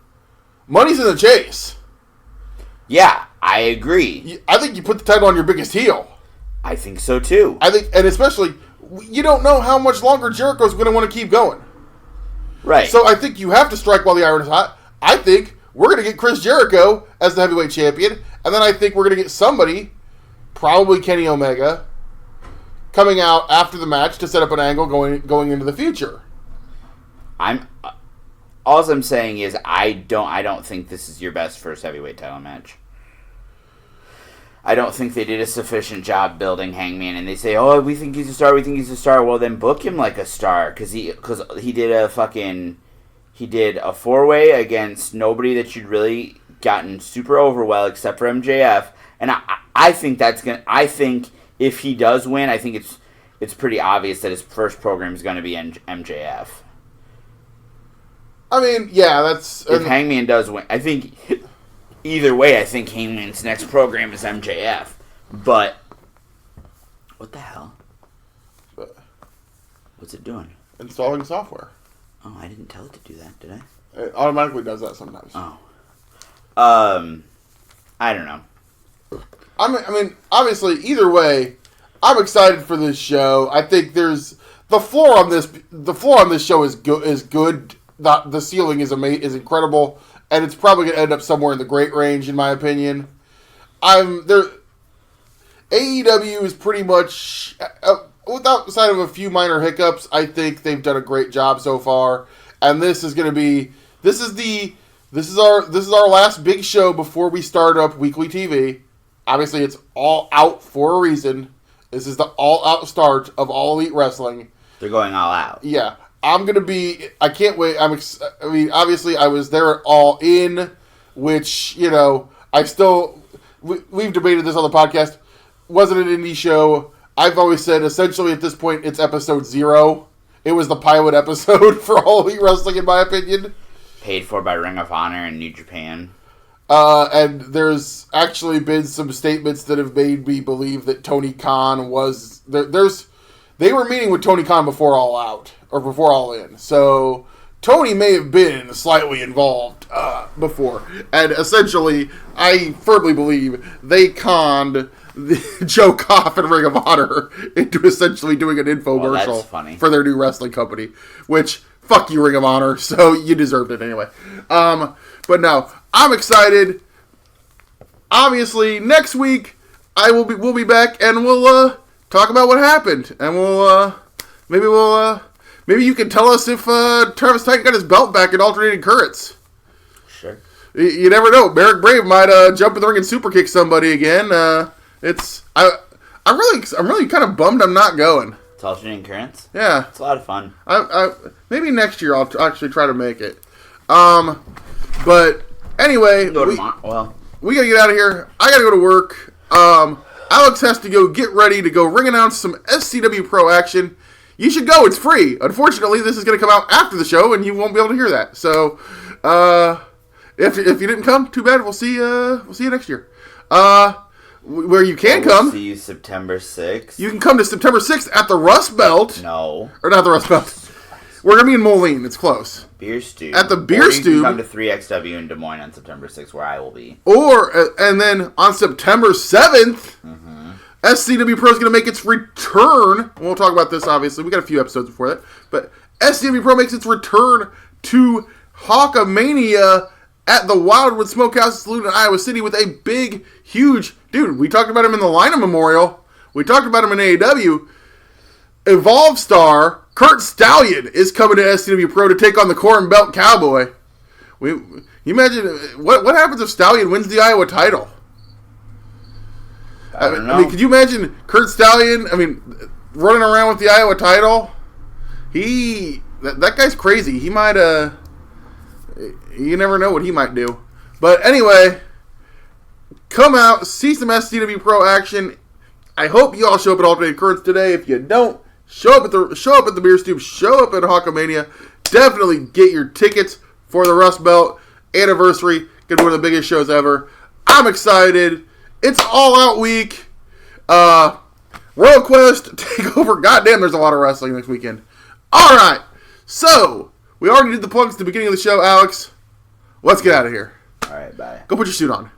Money's in the chase. Yeah, I agree. I think you put the title on your biggest heel. I think so too. I think, and especially, you don't know how much longer Jericho's going to want to keep going. Right. So I think you have to strike while the iron is hot. I think we're going to get Chris Jericho as the heavyweight champion, and then I think we're going to get somebody, probably Kenny Omega, coming out after the match to set up an angle going into the future. All I'm saying is I don't think this is your best first heavyweight title match. I don't think they did a sufficient job building Hangman, and they say, "Oh, we think he's a star. We think he's a star." Well, then book him like a star, because he did a 4-way against nobody that you'd really gotten super over well, except for MJF, and I think I think if he does win, I think it's pretty obvious that his first program is going to be MJF. I mean, yeah, that's if Hangman does win, I think. Either way, I think Hangman's next program is MJF. But what the hell? What's it doing? Installing software. Oh, I didn't tell it to do that, did I? It automatically does that sometimes. Oh. I don't know. I mean, obviously, either way, I'm excited for this show. I think there's the floor on this show is good. The ceiling is incredible. And it's probably going to end up somewhere in the great range, in my opinion. AEW is pretty much, outside of a few minor hiccups, I think they've done a great job so far. And this is our last big show before we start up weekly TV. Obviously, it's all out for a reason. This is the all out start of All Elite Wrestling. They're going all out. Yeah. I can't wait. Obviously, I was there at All In, which, we've debated this on the podcast. Wasn't an indie show. I've always said, essentially, at this point, it's episode 0. It was the pilot episode for All Elite Wrestling, in my opinion. Paid for by Ring of Honor and New Japan. And there's actually been some statements that have made me believe that Tony Khan was... They were meeting with Tony Khan before All Out. Or before All In. So, Tony may have been slightly involved before. And essentially, I firmly believe they conned Joe Koff and Ring of Honor into essentially doing an infomercial for their new wrestling company. Which, fuck you, Ring of Honor. So, you deserved it anyway. But no, I'm excited. Obviously, next week, we'll be back and we'll talk about what happened. And maybe you can tell us if Travis Titan got his belt back in alternating currents. Sure. You never know. Merrick Brave might jump in the ring and super kick somebody again. I'm really kind of bummed I'm not going. It's alternating currents? Yeah. It's a lot of fun. Maybe next year I'll actually try to make it. But anyway, we gotta get out of here. I gotta go to work. Alex has to go get ready to go ring announce some SCWPro action. You should go. It's free. Unfortunately, this is going to come out after the show, and you won't be able to hear that. So, if you didn't come, too bad. We'll see you next year. Where you can come. We'll see you September 6th. You can come to September 6th at the Rust Belt. No. Or not the Rust Belt. We're going to be in Moline. It's close. Beer Stew. At the Beer Stew. You can come to 3XW in Des Moines on September 6th, where I will be. And then on September 7th... Mm-hmm. SCWPro is going to make its return. We'll talk about this, obviously. We got a few episodes before that. But SCWPro makes its return to Hawkamania at the Wildwood Smokehouse Saloon in Iowa City with a big, huge... Dude, we talked about him in the Lynam Memorial. We talked about him in AEW. Evolve star Kurt Stallion is coming to SCWPro to take on the Corin Belt Cowboy. You imagine... What happens if Stallion wins the Iowa title? I don't know. I mean, could you imagine Kurt Stallion, running around with the Iowa title? That guy's crazy. He might, you never know what he might do. But anyway, come out, see some SCWPro action. I hope you all show up at Alternative Currents today. If you don't, show up at the Beer Stew, show up at Hawkamania. Definitely get your tickets for the Rust Belt anniversary. Gonna be one of the biggest shows ever. I'm excited. It's all out week. Royal Quest Takeover. Goddamn, there's a lot of wrestling next weekend. All right. So, we already did the plugs at the beginning of the show, Alex. Let's get out of here. All right, bye. Go put your suit on.